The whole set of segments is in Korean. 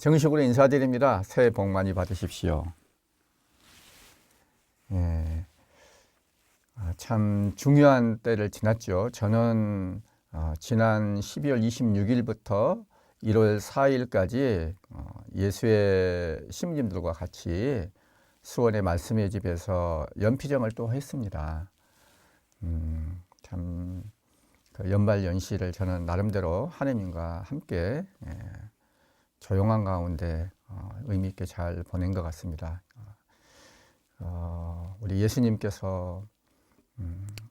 정식으로 인사드립니다. 새해 복 많이 받으십시오. 예, 참 중요한 때를 지났죠. 저는 지난 12월 26일부터 1월 4일까지 예수의 시민님들과 같이 수원의 말씀의 집에서 연피정을 또 했습니다. 참 그 연말 연시를 저는 나름대로 하느님과 함께 조용한 가운데 의미 있게 잘 보낸 것 같습니다. 우리 예수님께서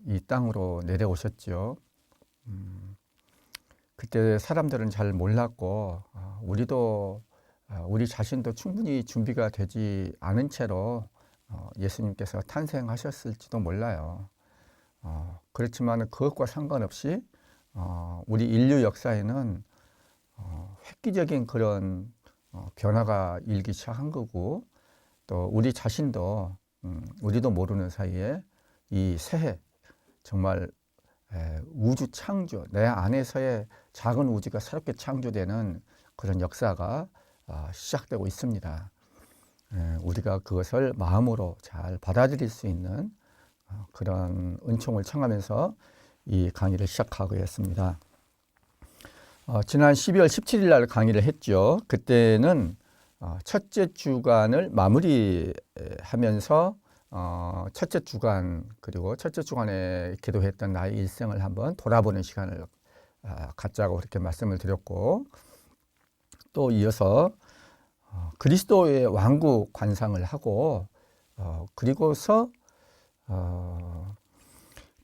이 땅으로 내려오셨죠. 그때 사람들은 잘 몰랐고 우리도 우리 자신도 충분히 준비가 되지 않은 채로 예수님께서 탄생하셨을지도 몰라요. 그렇지만 그것과 상관없이 우리 인류 역사에는 획기적인 그런 변화가 일기 시작한 거고, 또 우리 자신도 우리도 모르는 사이에 이 새해 정말 우주 창조, 내 안에서의 작은 우주가 새롭게 창조되는 그런 역사가 시작되고 있습니다. 우리가 그것을 마음으로 잘 받아들일 수 있는 그런 은총을 청하면서 이 강의를 시작하겠습니다. 지난 12월 17일 날 강의를 했죠. 그때는 첫째 주간을 마무리하면서 첫째 주간 그리고 첫째 주간에 기도했던 나의 일생을 한번 돌아보는 시간을 갖자고 그렇게 말씀을 드렸고, 또 이어서 그리스도의 왕국 관상을 하고 그리고서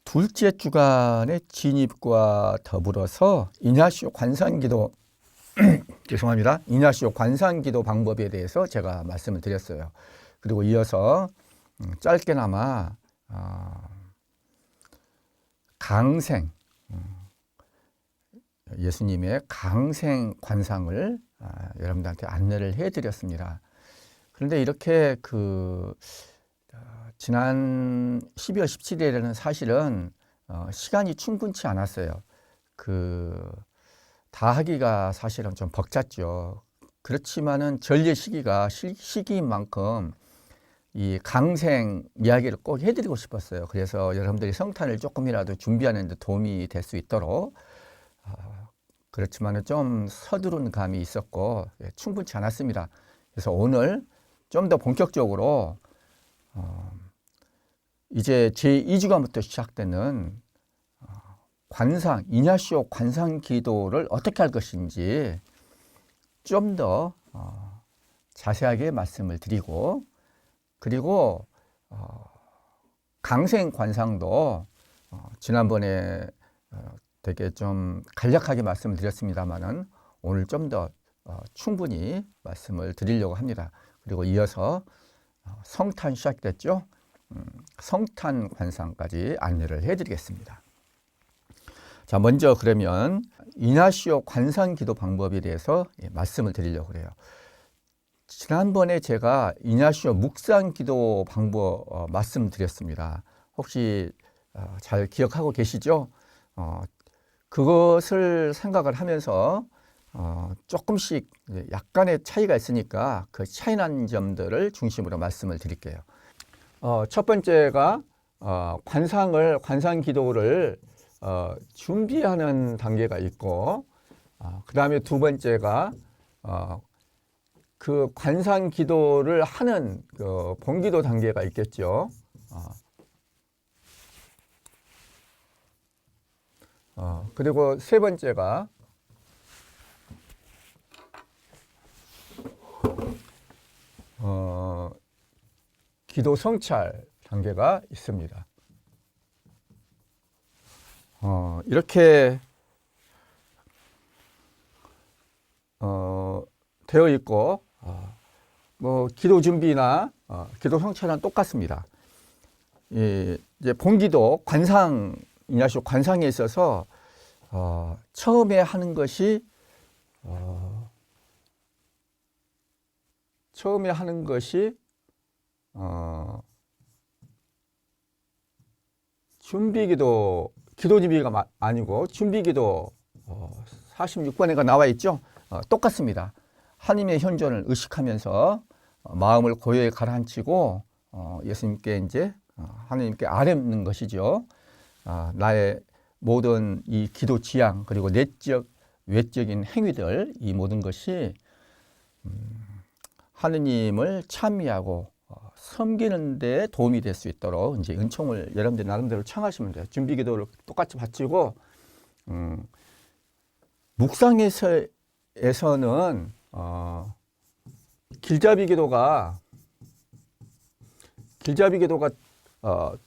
둘째 주간의 진입과 더불어서 이냐시오 관상기도 죄송합니다. 이냐시오 관상기도 방법에 대해서 제가 말씀을 드렸어요. 그리고 이어서 짧게나마 강생 예수님의 강생 관상을 여러분들한테 안내를 해드렸습니다. 그런데 이렇게 지난 12월 17일에는 사실은 시간이 충분치 않았어요. 다 하기가 사실은 좀 벅찼죠. 그렇지만은 전례 시기인 만큼 이 강생 이야기를 꼭 해드리고 싶었어요. 그래서 여러분들이 성탄을 조금이라도 준비하는 데 도움이 될 수 있도록 그렇지만은 좀 서두른 감이 있었고 충분치 않았습니다. 그래서 오늘 좀 더 본격적으로 이제 제2주간부터 시작되는 관상, 이냐시오 관상 기도를 어떻게 할 것인지 좀 더 자세하게 말씀을 드리고, 그리고 강생 관상도 지난번에 되게 좀 간략하게 말씀을 드렸습니다만은 오늘 좀 더 충분히 말씀을 드리려고 합니다. 그리고 이어서 성탄 시작됐죠. 성탄 관상까지 안내를 해드리겠습니다. 자, 먼저 그러면 이냐시오 관상 기도 방법에 대해서 말씀을 드리려고 해요. 지난번에 제가 이냐시오 묵상 기도 방법 말씀드렸습니다. 혹시 잘 기억하고 계시죠? 그것을 생각을 하면서 조금씩 약간의 차이가 있으니까 그 차이난 점들을 중심으로 말씀을 드릴게요. 첫 번째가 관상 기도를 준비하는 단계가 있고, 그 다음에 두 번째가 그 관상 기도를 하는 본기도 단계가 있겠죠. 그리고 세 번째가 기도 성찰 단계가 있습니다. 이렇게 되어 있고, 뭐 기도 준비나 기도 성찰은 똑같습니다. 이제 본기도 관상 이냐시오 관상에 있어서 처음에 하는 것이 준비기도, 기도 준비가 아니고 준비기도 46번에가 나와 있죠. 똑같습니다. 하나님의 현존을 의식하면서 마음을 고요히 가라앉히고 예수님께 이제 하나님께 아뢰는 것이죠. 나의 모든 이 기도 지향 그리고 내적 외적인 행위들 이 모든 것이 하느님을 찬미하고 섬기는 데 도움이 될 수 있도록 이제 은총을 여러분들 나름대로 청하시면 돼요. 준비 기도를 똑같이 바치고 묵상에서는 길잡이 기도가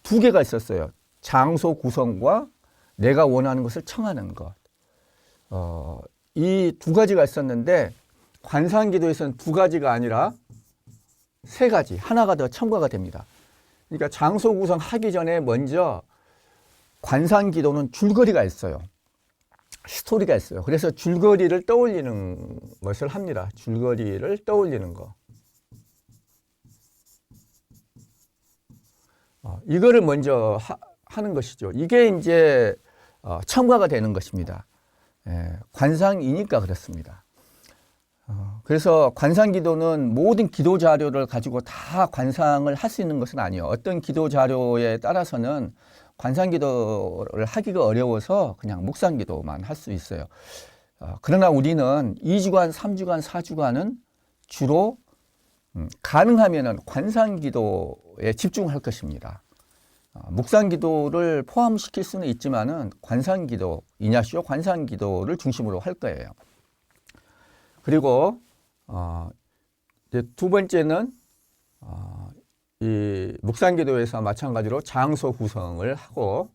두 개가 있었어요. 장소 구성과 내가 원하는 것을 청하는 것. 이 두 가지가 있었는데 관상기도에서는 두 가지가 아니라 세 가지, 하나가 더 첨가가 됩니다. 그러니까 장소 구성하기 전에 먼저 관상기도는 줄거리가 있어요. 스토리가 있어요. 그래서 줄거리를 떠올리는 것을 합니다. 줄거리를 떠올리는 거. 이거를 먼저 하는 것이죠. 이게 이제 첨가가 되는 것입니다. 관상이니까 그렇습니다. 그래서 관상기도는 모든 기도 자료를 가지고 다 관상을 할 수 있는 것은 아니에요. 어떤 기도 자료에 따라서는 관상기도를 하기가 어려워서 그냥 묵상기도만 할 수 있어요. 그러나 우리는 2주간, 3주간, 4주간은 주로 가능하면 관상기도에 집중할 것입니다. 묵상기도를 포함시킬 수는 있지만은 관상기도, 이냐시오 관상기도를 중심으로 할 거예요. 그리고 이제 두 번째는 이 묵상기도에서 마찬가지로 장소 구성을 하고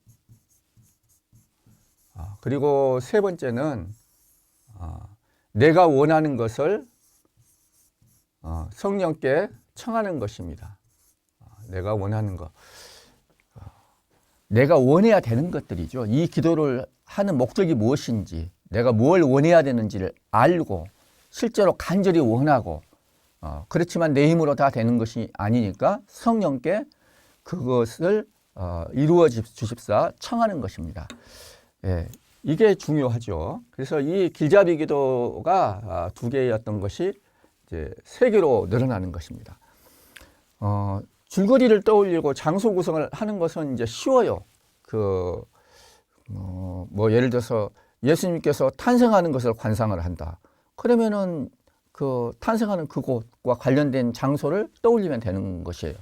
그리고 세 번째는 내가 원하는 것을 성령께 청하는 것입니다. 내가 원하는 것. 내가 원해야 되는 것들이죠. 이 기도를 하는 목적이 무엇인지, 내가 뭘 원해야 되는지를 알고 실제로 간절히 원하고 그렇지만 내 힘으로 다 되는 것이 아니니까 성령께 그것을 이루어 주십사 청하는 것입니다. 예, 이게 중요하죠. 그래서 이 길잡이 기도가 두 개였던 것이 이제 세 개로 늘어나는 것입니다. 줄거리를 떠올리고 장소 구성을 하는 것은 이제 쉬워요. 뭐 예를 들어서 예수님께서 탄생하는 것을 관상을 한다. 그러면은 그 탄생하는 그곳과 관련된 장소를 떠올리면 되는 것이에요.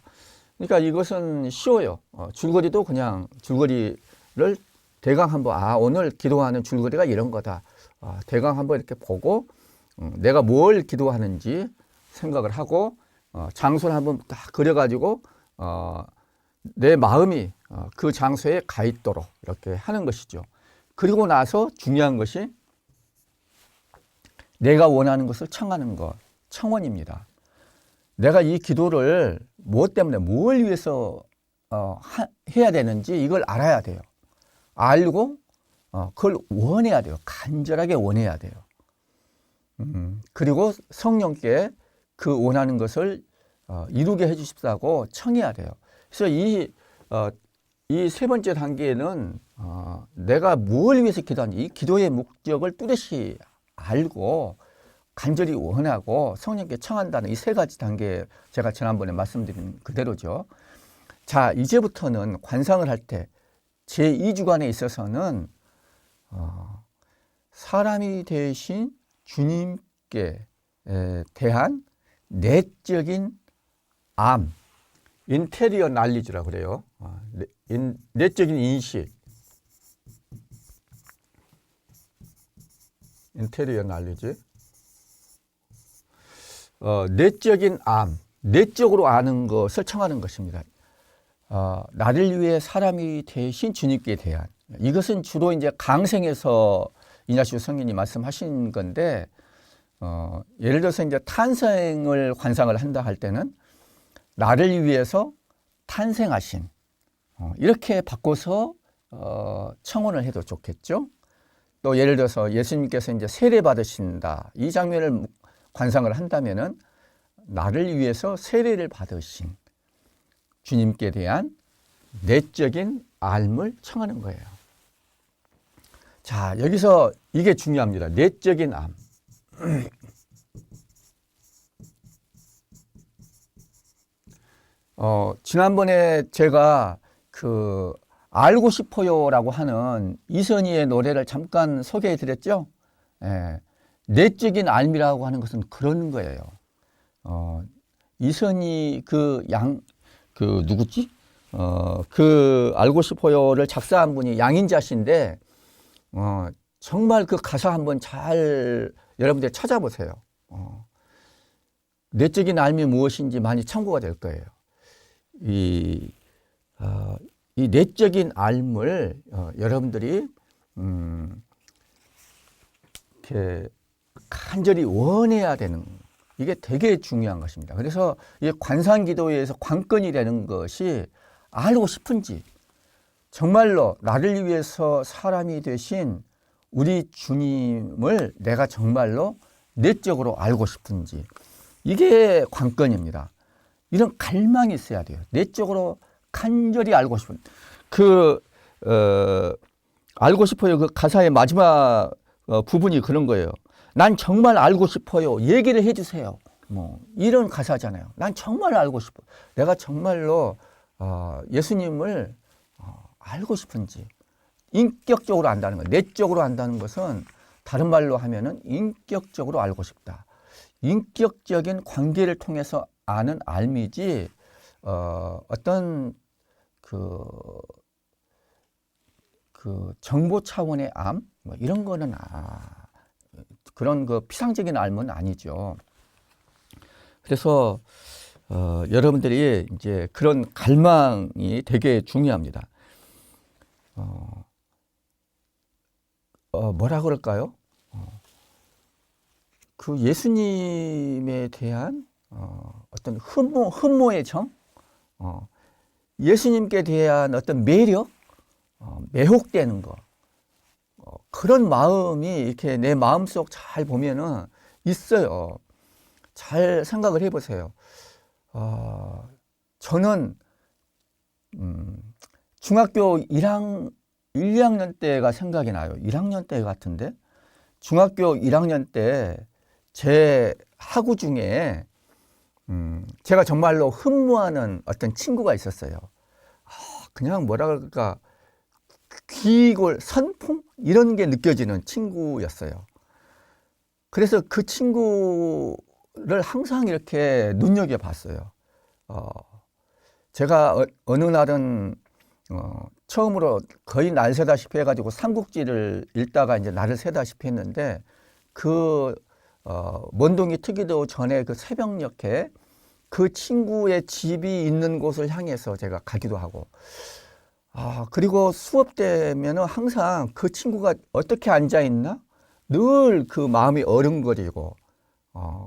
그러니까 이것은 쉬워요. 줄거리도 그냥 줄거리를 대강 한번 오늘 기도하는 줄거리가 이런 거다. 대강 한번 이렇게 보고 내가 뭘 기도하는지 생각을 하고 장소를 한번 딱 그려가지고 내 마음이 그 장소에 가 있도록 이렇게 하는 것이죠. 그리고 나서 중요한 것이 내가 원하는 것을 청하는 것, 청원입니다. 내가 이 기도를 무엇 때문에 뭘 위해서 해야 되는지 이걸 알아야 돼요. 알고 그걸 원해야 돼요. 간절하게 원해야 돼요. 그리고 성령께 그 원하는 것을 이루게 해주십사고 청해야 돼요. 그래서 이 세 번째 단계에는 내가 뭘 위해서 기도하는지 이 기도의 목적을 뚜렷이 알고 간절히 원하고 성령께 청한다는 이 세 가지 단계 제가 지난번에 말씀드린 그대로죠. 자, 이제부터는 관상을 할 때 제2주간에 있어서는 사람이 되신 주님께 대한 내적인 암, 인테리어 날리지라고 그래요. 내적인 인식, 인테리어 날리지. 내적인 암, 내적으로 아는 것을 청하는 것입니다. 나를 위해 사람이 되신 주님께 대한 이것은 주로 이제 강생에서 이냐시오 성인이 말씀하신 건데 예를 들어서 이제 탄생을 관상을 한다 할 때는 나를 위해서 탄생하신 이렇게 바꿔서 청원을 해도 좋겠죠. 또 예를 들어서 예수님께서 이제 세례 받으신다 이 장면을 관상을 한다면은 나를 위해서 세례를 받으신 주님께 대한 내적인 알을 청하는 거예요. 자, 여기서 이게 중요합니다. 내적인 암. 지난번에 제가 그 알고 싶어요라고 하는 이선희의 노래를 잠깐 소개해 드렸죠. 예, 내적인 알미라고 하는 것은 그런 거예요. 이선희 그 누구지? 그 알고 싶어요를 작사한 분이 양인자 씨인데, 정말 그 가사 한번 잘 여러분들 찾아보세요. 내적인 알미 무엇인지 많이 참고가 될 거예요. 이 내적인 알을 여러분들이 이렇게 간절히 원해야 되는, 이게 되게 중요한 것입니다. 그래서 이 관상기도에서 관건이 되는 것이 알고 싶은지, 정말로 나를 위해서 사람이 되신 우리 주님을 내가 정말로 내적으로 알고 싶은지, 이게 관건입니다. 이런 갈망이 있어야 돼요. 내적으로 간절히 알고 싶은 알고 싶어요. 그 가사의 마지막 부분이 그런 거예요. 난 정말 알고 싶어요. 얘기를 해주세요. 뭐 이런 가사잖아요. 난 정말 알고 싶어. 내가 정말로 예수님을 알고 싶은지, 인격적으로 안다는 거. 내적으로 안다는 것은 다른 말로 하면은 인격적으로 알고 싶다. 인격적인 관계를 통해서 아는 알미지, 어떤 그 정보 차원의 암, 뭐 이런 거는 그런 그 피상적인 알은 아니죠. 그래서 여러분들이 이제 그런 갈망이 되게 중요합니다. 뭐라 그럴까요? 그 예수님에 대한 어떤 흠모의 정, 예수님께 대한 어떤 매력, 매혹되는 거, 그런 마음이 이렇게 내 마음속 잘 보면은 있어요. 잘 생각을 해보세요. 저는 중학교 1, 2학년 때가 생각이 나요. 1학년 때 같은데, 중학교 1학년 때 제 학우 중에 제가 정말로 흠모하는 어떤 친구가 있었어요. 그냥 뭐라 그럴까, 귀골, 선풍? 이런 게 느껴지는 친구였어요. 그래서 그 친구를 항상 이렇게 눈여겨봤어요. 제가 어느 날은 처음으로 거의 날 새다시피 해가지고 삼국지를 읽다가 이제 날을 새다시피 했는데, 먼동이 트기도 전에 그 새벽녘에 그 친구의 집이 있는 곳을 향해서 제가 가기도 하고, 그리고 수업 때면은 항상 그 친구가 어떻게 앉아있나? 늘 그 마음이 어른거리고,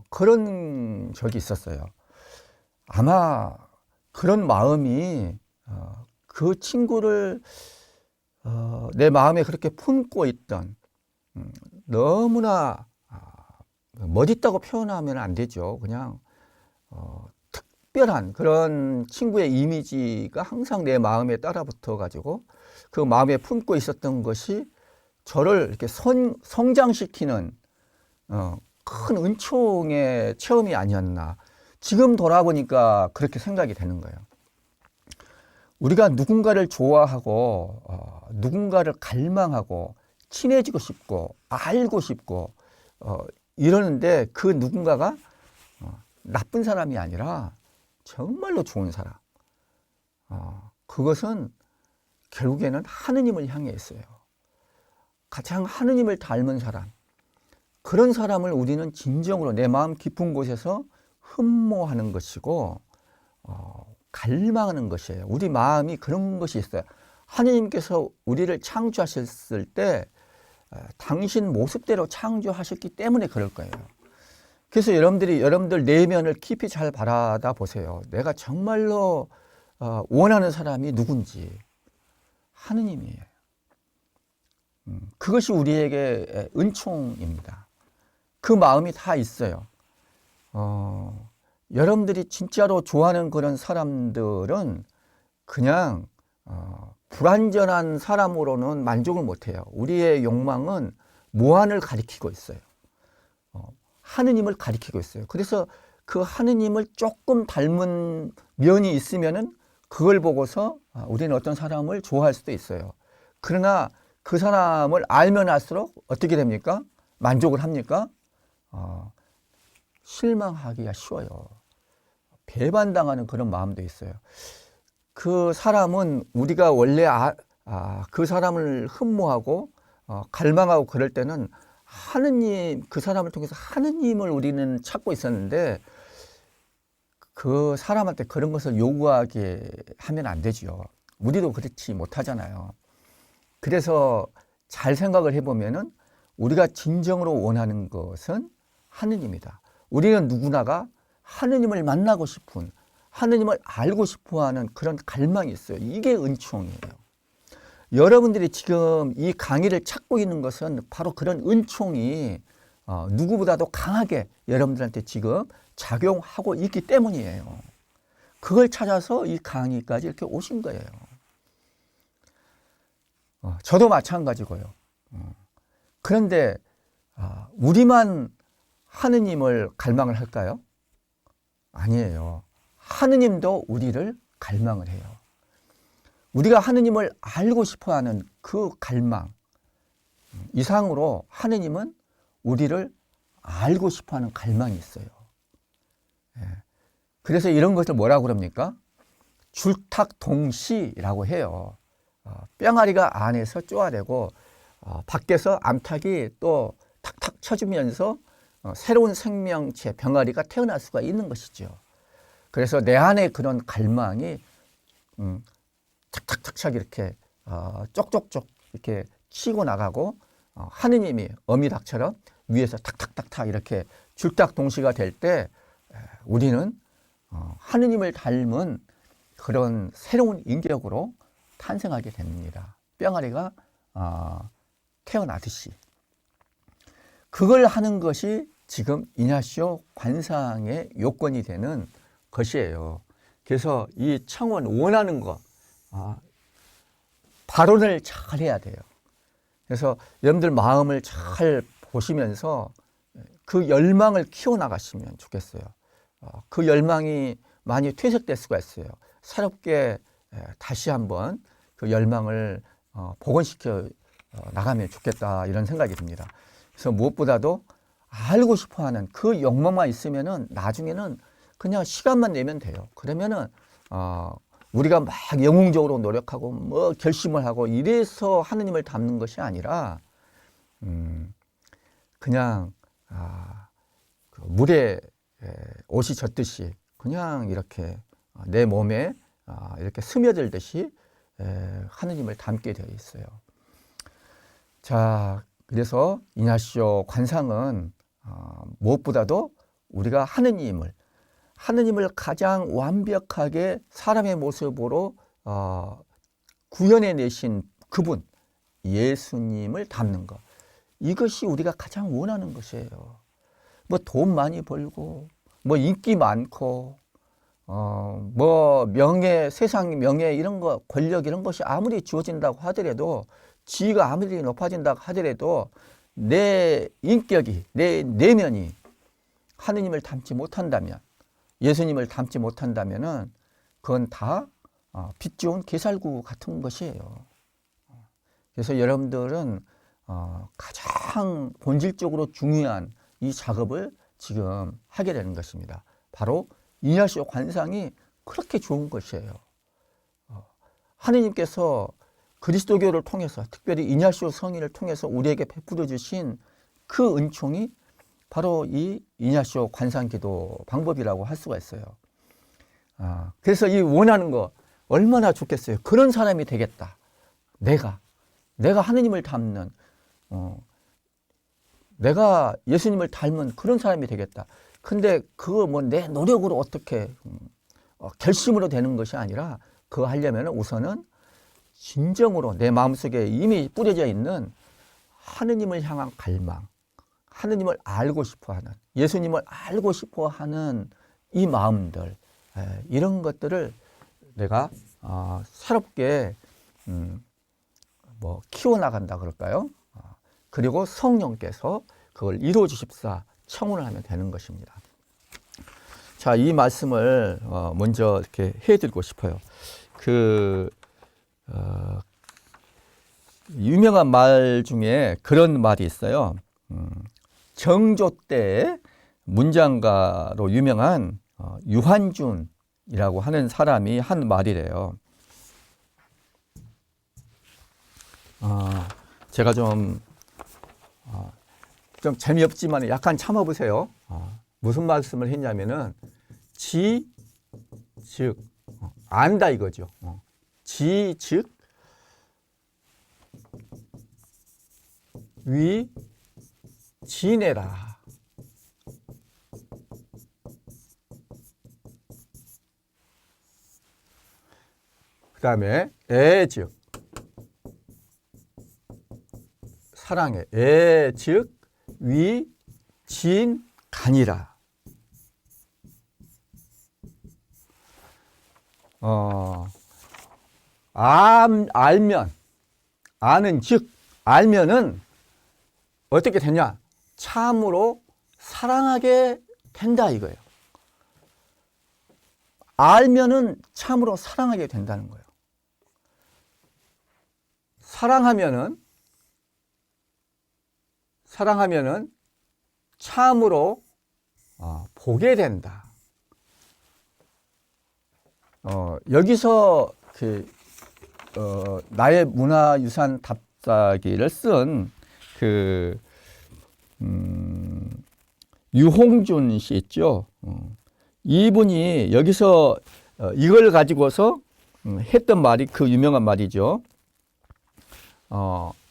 그런 적이 있었어요. 아마 그런 마음이, 그 친구를, 내 마음에 그렇게 품고 있던, 너무나, 멋있다고 표현하면 안 되죠. 그냥, 특별한 그런 친구의 이미지가 항상 내 마음에 따라붙어 가지고 그 마음에 품고 있었던 것이 저를 이렇게 성장시키는 큰 은총의 체험이 아니었나. 지금 돌아보니까 그렇게 생각이 되는 거예요. 우리가 누군가를 좋아하고 누군가를 갈망하고 친해지고 싶고 알고 싶고 이러는데, 그 누군가가 나쁜 사람이 아니라 정말로 좋은 사람, 그것은 결국에는 하느님을 향해 있어요. 가장 하느님을 닮은 사람, 그런 사람을 우리는 진정으로 내 마음 깊은 곳에서 흠모하는 것이고 갈망하는 것이에요. 우리 마음이 그런 것이 있어요. 하느님께서 우리를 창조하셨을 때 당신 모습대로 창조하셨기 때문에 그럴 거예요. 그래서 여러분들 내면을 깊이 잘 바라다 보세요. 내가 정말로 원하는 사람이 누군지. 하느님이에요. 그것이 우리에게 은총입니다. 그 마음이 다 있어요. 여러분들이 진짜로 좋아하는 그런 사람들은 그냥 불완전한 사람으로는 만족을 못해요. 우리의 욕망은 무한을 가리키고 있어요. 하느님을 가리키고 있어요. 그래서 그 하느님을 조금 닮은 면이 있으면은 그걸 보고서 우리는 어떤 사람을 좋아할 수도 있어요. 그러나 그 사람을 알면 알수록 어떻게 됩니까? 만족을 합니까? 실망하기가 쉬워요. 배반당하는 그런 마음도 있어요. 그 사람은 우리가 원래 그 사람을 흠모하고 갈망하고 그럴 때는 하느님, 그 사람을 통해서 하느님을 우리는 찾고 있었는데 그 사람한테 그런 것을 요구하게 하면 안 되죠. 우리도 그렇지 못하잖아요. 그래서 잘 생각을 해보면은 우리가 진정으로 원하는 것은 하느님이다. 우리는 누구나가 하느님을 만나고 싶은, 하느님을 알고 싶어 하는 그런 갈망이 있어요. 이게 은총이에요. 여러분들이 지금 이 강의를 찾고 있는 것은 바로 그런 은총이 누구보다도 강하게 여러분들한테 지금 작용하고 있기 때문이에요. 그걸 찾아서 이 강의까지 이렇게 오신 거예요. 저도 마찬가지고요. 그런데 우리만 하느님을 갈망을 할까요? 아니에요. 하느님도 우리를 갈망을 해요. 우리가 하느님을 알고 싶어하는 그 갈망 이상으로 하느님은 우리를 알고 싶어하는 갈망이 있어요. 그래서 이런 것을 뭐라고 그럽니까? 줄탁동시라고 해요. 뿅아리가 안에서 쪼아대고 밖에서 암탉이 또 탁탁 쳐주면서 새로운 생명체 병아리가 태어날 수가 있는 것이죠. 그래서 내 안에 그런 갈망이 착착착착 이렇게 쪽쪽쪽 이렇게 치고 나가고 하느님이 어미닭처럼 위에서 탁탁탁탁 이렇게 줄탁동시가 될 때 우리는 하느님을 닮은 그런 새로운 인격으로 탄생하게 됩니다. 뿅아리가 태어나듯이. 그걸 하는 것이 지금 이냐시오 관상의 요건이 되는 것이에요. 그래서 이 청원 원하는 거 발언을 잘 해야 돼요. 그래서 여러분들 마음을 잘 보시면서 그 열망을 키워나가시면 좋겠어요. 그 열망이 많이 퇴색될 수가 있어요. 새롭게 다시 한번 그 열망을 복원시켜 나가면 좋겠다 이런 생각이 듭니다. 그래서 무엇보다도 알고 싶어하는 그 욕망만 있으면은 나중에는 그냥 시간만 내면 돼요. 그러면은 우리가 막 영웅적으로 노력하고 뭐 결심을 하고 이래서 하느님을 닮는 것이 아니라 그냥 그 물에 옷이 젖듯이 그냥 이렇게 내 몸에 이렇게 스며들듯이 하느님을 닮게 되어 있어요. 자, 그래서 이냐시오 관상은 무엇보다도 우리가 하느님을 가장 완벽하게 사람의 모습으로 구현해 내신 그분 예수님을 닮는 것, 이것이 우리가 가장 원하는 것이에요. 뭐 돈 많이 벌고 뭐 인기 많고 뭐 명예, 세상 명예 이런 거, 권력 이런 것이 아무리 주어진다고 하더라도, 지위가 아무리 높아진다고 하더라도 내 인격이, 내 내면이 하느님을 닮지 못한다면, 예수님을 닮지 못한다면은 그건 다 빚 좋은 개살구 같은 것이에요. 그래서 여러분들은 가장 본질적으로 중요한 이 작업을 지금 하게 되는 것입니다. 바로 이냐시오 관상이 그렇게 좋은 것이에요. 하느님께서 그리스도교를 통해서, 특별히 이냐시오 성인을 통해서 우리에게 베풀어 주신 그 은총이 바로 이 이냐시오 관상기도 방법이라고 할 수가 있어요. 그래서 이 원하는 거 얼마나 좋겠어요. 그런 사람이 되겠다. 내가 하느님을 닮는, 내가 예수님을 닮은 그런 사람이 되겠다. 근데 그거 뭐 내 노력으로 어떻게 결심으로 되는 것이 아니라, 그거 하려면 우선은 진정으로 내 마음속에 이미 뿌려져 있는 하느님을 향한 갈망, 하느님을 알고 싶어하는, 예수님을 알고 싶어하는 이 마음들, 이런 것들을 내가 새롭게 뭐 키워나간다 그럴까요? 그리고 성령께서 그걸 이루어 주십사 청혼을 하면 되는 것입니다. 자, 이 말씀을 먼저 이렇게 해드리고 싶어요. 유명한 말 중에 그런 말이 있어요. 정조 때 문장가로 유명한 유한준이라고 하는 사람이 한 말이래요. 제가 좀 재미없지만 약간 참아보세요. 무슨 말씀을 했냐면은 지, 즉 안다 이거죠. 지, 즉 위, 지내라. 그 다음에 애, 즉 사랑해. 애, 즉 위, 진, 간이라. 알면, 아는 즉, 알면은 어떻게 되냐? 참으로 사랑하게 된다 이거예요. 알면은 참으로 사랑하게 된다는 거예요. 사랑하면은 참으로 보게 된다. 여기서 나의 문화유산 답사기를 쓴 유홍준 씨 있죠. 이분이 여기서 이걸 가지고서 했던 말이 그 유명한 말이죠.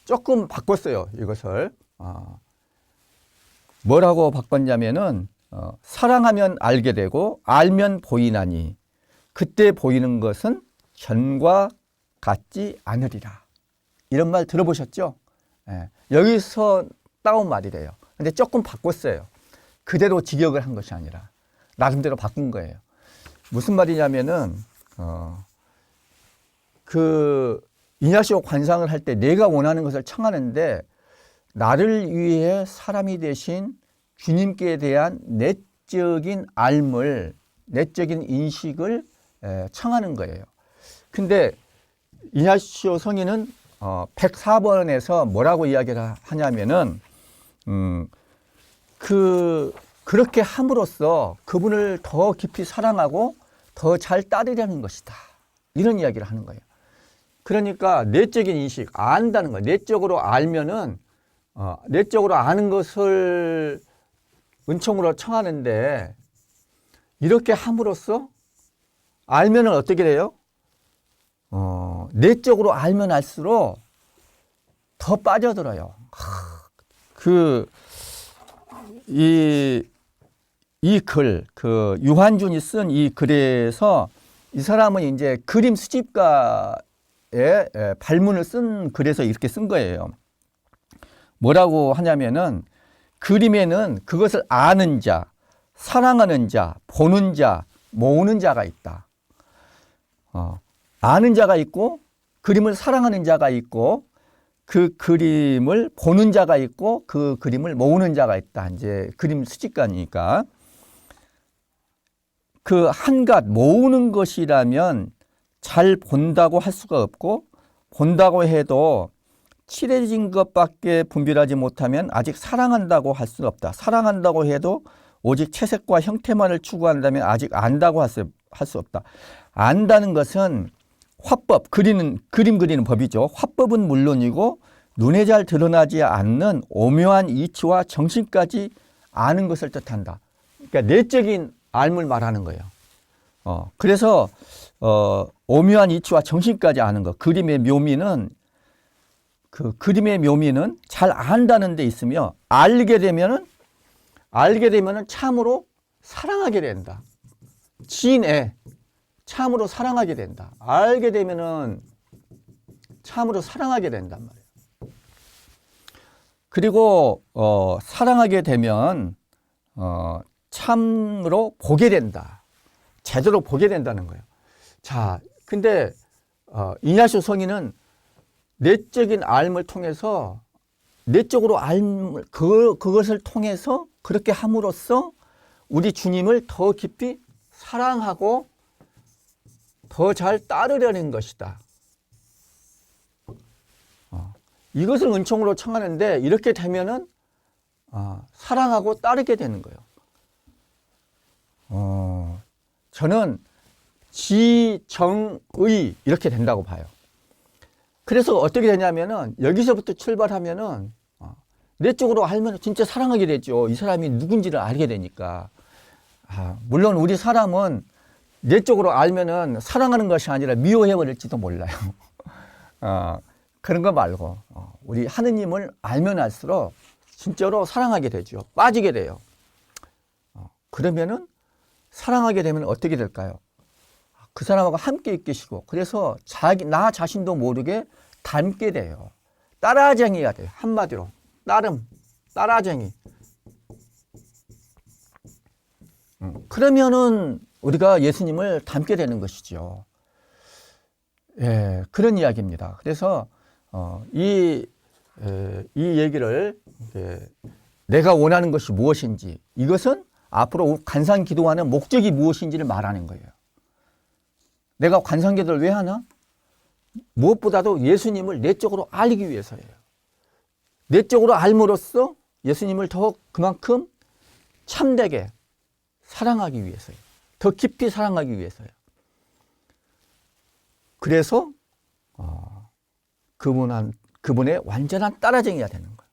조금 바꿨어요. 이것을. 뭐라고 바꿨냐면은 사랑하면 알게 되고 알면 보이나니 그때 보이는 것은 전과 같지 않으리라. 이런 말 들어보셨죠? 여기서 따온 말이래요. 근데 조금 바꿨어요. 그대로 직역을 한 것이 아니라 나름대로 바꾼 거예요. 무슨 말이냐면은 이냐시오 관상을 할 때 내가 원하는 것을 청하는데 나를 위해 사람이 되신 주님께 대한 내적인 알물, 내적인 인식을 청하는 거예요. 근데 이냐시오 성인은 104번에서 뭐라고 이야기를 하냐면은 그렇게 함으로써 그분을 더 깊이 사랑하고 더 잘 따르려는 것이다. 이런 이야기를 하는 거예요. 그러니까 내적인 인식, 안다는 거예요. 내적으로 알면은 내적으로 아는 것을 은총으로 청하는데 이렇게 함으로써 알면은 어떻게 돼요? 내적으로 알면 알수록 더 빠져들어요. 이 글, 유한준이 쓴 이 글에서 이 사람은 이제 그림 수집가의 발문을 쓴 글에서 이렇게 쓴 거예요. 뭐라고 하냐면은 그림에는 그것을 아는 자, 사랑하는 자, 보는 자, 모으는 자가 있다. 아는 자가 있고 그림을 사랑하는 자가 있고 그 그림을 보는 자가 있고 그 그림을 모으는 자가 있다. 이제 그림 수집가니까 그 한갓 모으는 것이라면 잘 본다고 할 수가 없고 본다고 해도 칠해진 것밖에 분별하지 못하면 아직 사랑한다고 할 수는 없다. 사랑한다고 해도 오직 채색과 형태만을 추구한다면 아직 안다고 할 수 없다. 안다는 것은 화법, 그림 그리는 법이죠. 화법은 물론이고 눈에 잘 드러나지 않는 오묘한 이치와 정신까지 아는 것을 뜻한다. 그러니까 내적인 알물 말하는 거예요. 그래서 오묘한 이치와 정신까지 아는 것. 그림의 묘미는 잘 안다는 데 있으며 알게 되면은 참으로 사랑하게 된다. 지인애 참으로 사랑하게 된다. 알게 되면은 참으로 사랑하게 된단 말이에요. 그리고 사랑하게 되면 참으로 보게 된다. 제대로 보게 된다는 거예요. 자, 근데 이냐시오 성인은 내적인 알을 통해서 내적으로 그것을 통해서 그렇게 함으로써 우리 주님을 더 깊이 사랑하고 더 잘 따르려는 것이다. 이것을 은총으로 청하는데 이렇게 되면은 사랑하고 따르게 되는 거예요. 저는 지정의 이렇게 된다고 봐요. 그래서 어떻게 되냐면은 여기서부터 출발하면은 내 쪽으로 알면 진짜 사랑하게 되죠. 이 사람이 누군지를 알게 되니까. 물론 우리 사람은 내 쪽으로 알면은 사랑하는 것이 아니라 미워해버릴지도 몰라요. 그런 거 말고 우리 하느님을 알면 알수록 진짜로 사랑하게 되죠. 빠지게 돼요. 그러면은 사랑하게 되면 어떻게 될까요? 그 사람하고 함께 있기시고 그래서 나 자신도 모르게 닮게 돼요. 따라쟁이가 돼요. 한마디로 따라쟁이. 그러면은 우리가 예수님을 닮게 되는 것이죠. 예, 그런 이야기입니다. 그래서 이 얘기를 내가 원하는 것이 무엇인지 이것은 앞으로 관상 기도하는 목적이 무엇인지를 말하는 거예요. 내가 관상 기도를 왜 하나? 무엇보다도 예수님을 내적으로 알기 위해서예요. 내적으로 알므로써 예수님을 더 그만큼 참되게 사랑하기 위해서요. 더 깊이 사랑하기 위해서요. 그래서 그분의 완전한 따라쟁이가 되는 거예요.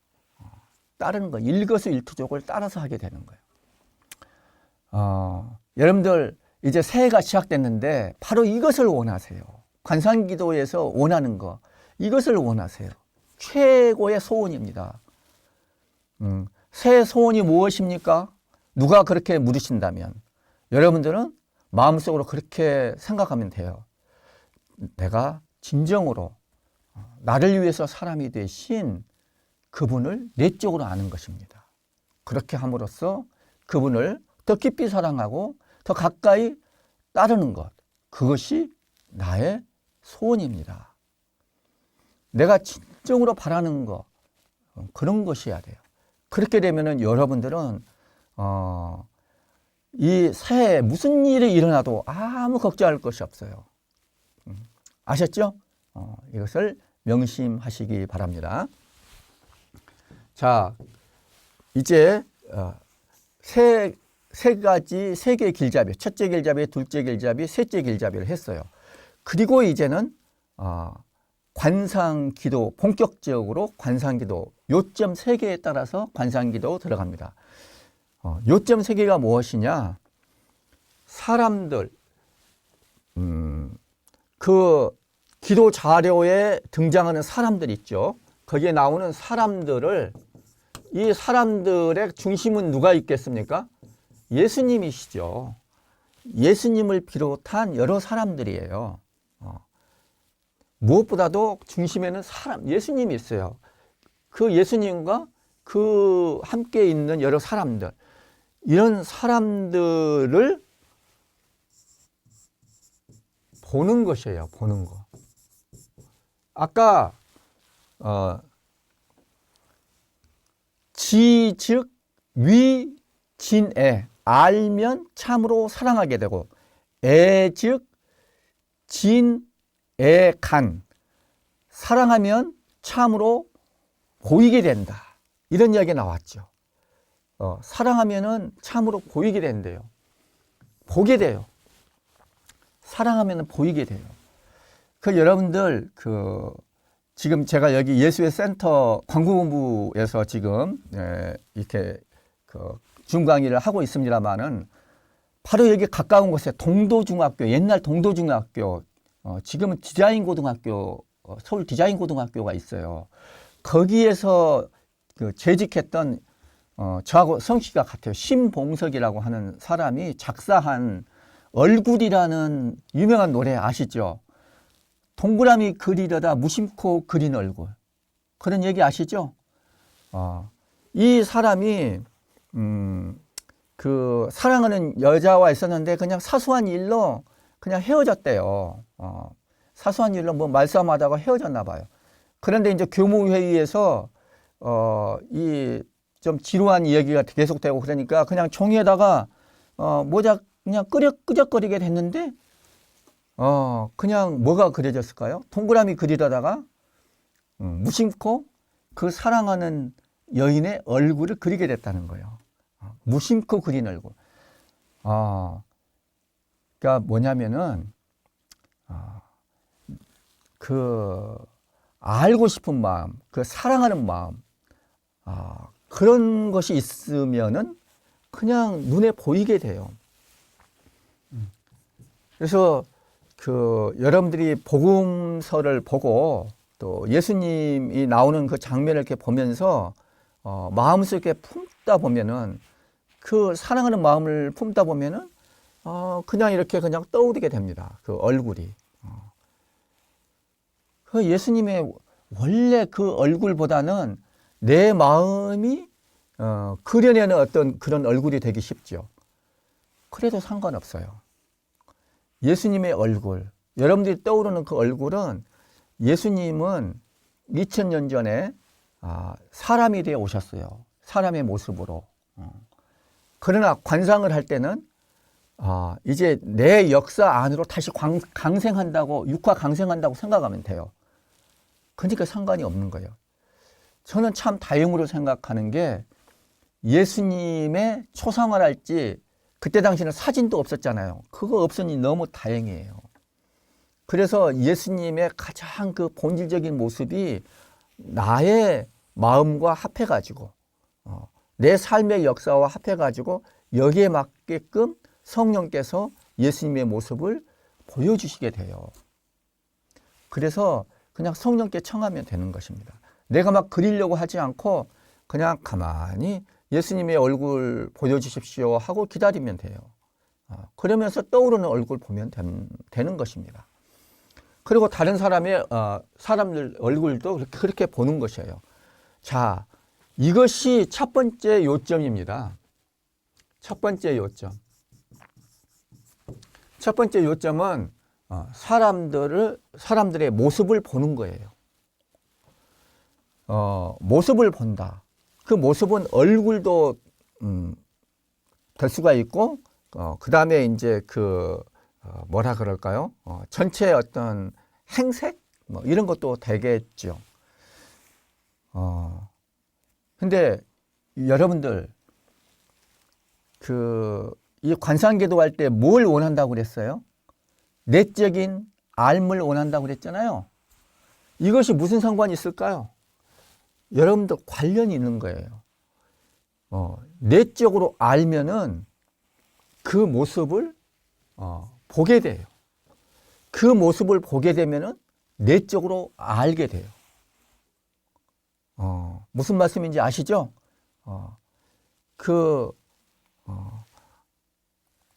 따르는 거, 일거수일투족을 따라서 하게 되는 거예요. 여러분들 이제 새해가 시작됐는데 바로 이것을 원하세요. 관상기도에서 원하는 거, 이것을 원하세요. 최고의 소원입니다. 새해 소원이 무엇입니까? 누가 그렇게 물으신다면 여러분들은 마음속으로 그렇게 생각하면 돼요. 내가 진정으로 나를 위해서 사람이 되신 그분을 내적으로 아는 것입니다. 그렇게 함으로써 그분을 더 깊이 사랑하고 더 가까이 따르는 것, 그것이 나의 소원입니다. 내가 진정으로 바라는 것, 그런 것이어야 돼요. 그렇게 되면은 여러분들은 이 새해에 무슨 일이 일어나도 아무 걱정할 것이 없어요. 아셨죠? 이것을 명심하시기 바랍니다. 자, 이제 세 개의 길잡이, 첫째 길잡이, 둘째 길잡이, 셋째 길잡이를 했어요. 그리고 이제는 관상기도, 본격적으로 관상기도 요점 3개에 따라서 관상기도 들어갑니다. 요점 3개가 무엇이냐? 사람들, 그 기도 자료에 등장하는 사람들 있죠. 거기에 나오는 사람들을, 이 사람들의 중심은 누가 있겠습니까? 예수님이시죠. 예수님을 비롯한 여러 사람들이에요. 무엇보다도 중심에는 예수님이 있어요. 그 예수님과 그 함께 있는 여러 사람들, 이런 사람들을 보는 것이에요. 보는 거. 아까 지, 즉, 위, 진, 애. 알면 참으로 사랑하게 되고, 애, 즉, 진, 애, 간. 사랑하면 참으로 보이게 된다. 이런 이야기가 나왔죠. 사랑하면은 참으로 보이게 된대요. 보게 돼요. 사랑하면은 보이게 돼요. 여러분들, 지금 제가 여기 예수의 센터 광고본부에서 지금, 이렇게, 줌 강의를 하고 있습니다만은, 바로 여기 가까운 곳에 동도중학교, 옛날 동도중학교, 지금은 디자인고등학교, 서울 디자인고등학교가 있어요. 거기에서 재직했던, 저하고 성씨가 같아요. 신봉석이라고 하는 사람이 작사한 얼굴이라는 유명한 노래 아시죠? 동그라미 그리려다 무심코 그린 얼굴. 그런 얘기 아시죠? 이 사람이, 사랑하는 여자와 있었는데 그냥 사소한 일로 그냥 헤어졌대요. 사소한 일로 뭐 말싸움하다가 헤어졌나 봐요. 그런데 이제 교무회의에서, 좀 지루한 이야기가 계속되고 그러니까 그냥 종이에다가, 모자 그냥 끄적거리게 됐는데 그냥 뭐가 그려졌을까요? 동그라미 그리려다가 무심코 그 사랑하는 여인의 얼굴을 그리게 됐다는 거예요. 무심코 그린 얼굴. 그러니까 뭐냐면은 그 알고 싶은 마음, 그 사랑하는 마음, 그런 것이 있으면은 그냥 눈에 보이게 돼요. 그래서 그 여러분들이 복음서를 보고 또 예수님이 나오는 그 장면을 이렇게 보면서 마음속에 품다 보면은 그 사랑하는 마음을 품다 보면은 그냥 이렇게 그냥 떠오르게 됩니다. 그 얼굴이. 그 예수님의 원래 그 얼굴보다는 내 마음이 그려내는 어떤 그런 얼굴이 되기 쉽죠. 그래도 상관없어요. 예수님의 얼굴, 여러분들이 떠오르는 그 얼굴은 예수님은 2000년 전에 사람이 되어 오셨어요. 사람의 모습으로. 그러나 관상을 할 때는 이제 내 역사 안으로 다시 강생한다고, 육화 강생한다고 생각하면 돼요. 그러니까 상관이 없는 거예요. 저는 참 다행으로 생각하는 게 예수님의 초상화랄지 그때 당시에는 사진도 없었잖아요. 그거 없으니 너무 다행이에요. 그래서 예수님의 가장 그 본질적인 모습이 나의 마음과 합해가지고 내 삶의 역사와 합해가지고 여기에 맞게끔 성령께서 예수님의 모습을 보여주시게 돼요. 그래서 그냥 성령께 청하면 되는 것입니다. 내가 막 그리려고 하지 않고 그냥 가만히 예수님의 얼굴 보여주십시오 하고 기다리면 돼요. 그러면서 떠오르는 얼굴 보면 되는 것입니다. 그리고 다른 사람들 얼굴도 그렇게 보는 것이에요. 자, 이것이 첫 번째 요점입니다. 첫 번째 요점. 첫 번째 요점은 사람들의 모습을 보는 거예요. 모습을 본다. 그 모습은 얼굴도 될 수가 있고, 그 다음에 이제 뭐라 그럴까요? 전체 어떤 행색? 뭐 이런 것도 되겠죠. 근데 여러분들, 이 관상기도할 때 뭘 원한다고 그랬어요? 내적인 알을 원한다고 그랬잖아요. 이것이 무슨 상관이 있을까요? 여러분들 관련이 있는 거예요. 내적으로 알면은 그 모습을 보게 돼요. 그 모습을 보게 되면은 내적으로 알게 돼요. 무슨 말씀인지 아시죠?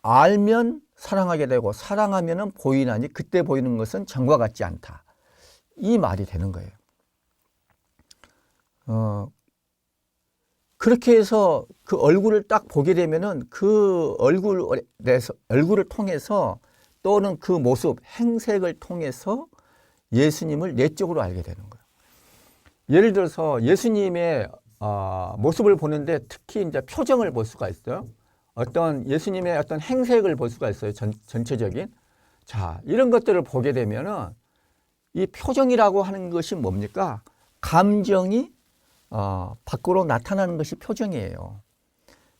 알면 사랑하게 되고 사랑하면은 보이나니 그때 보이는 것은 전과 같지 않다. 이 말이 되는 거예요. 그렇게 해서 그 얼굴을 딱 보게 되면은 그 얼굴을 통해서 또는 그 모습, 행색을 통해서 예수님을 내적으로 알게 되는 거예요. 예를 들어서 예수님의 모습을 보는데 특히 이제 표정을 볼 수가 있어요. 예수님의 어떤 행색을 볼 수가 있어요. 전체적인. 자, 이런 것들을 보게 되면은 이 표정이라고 하는 것이 뭡니까? 감정이 밖으로 나타나는 것이 표정이에요.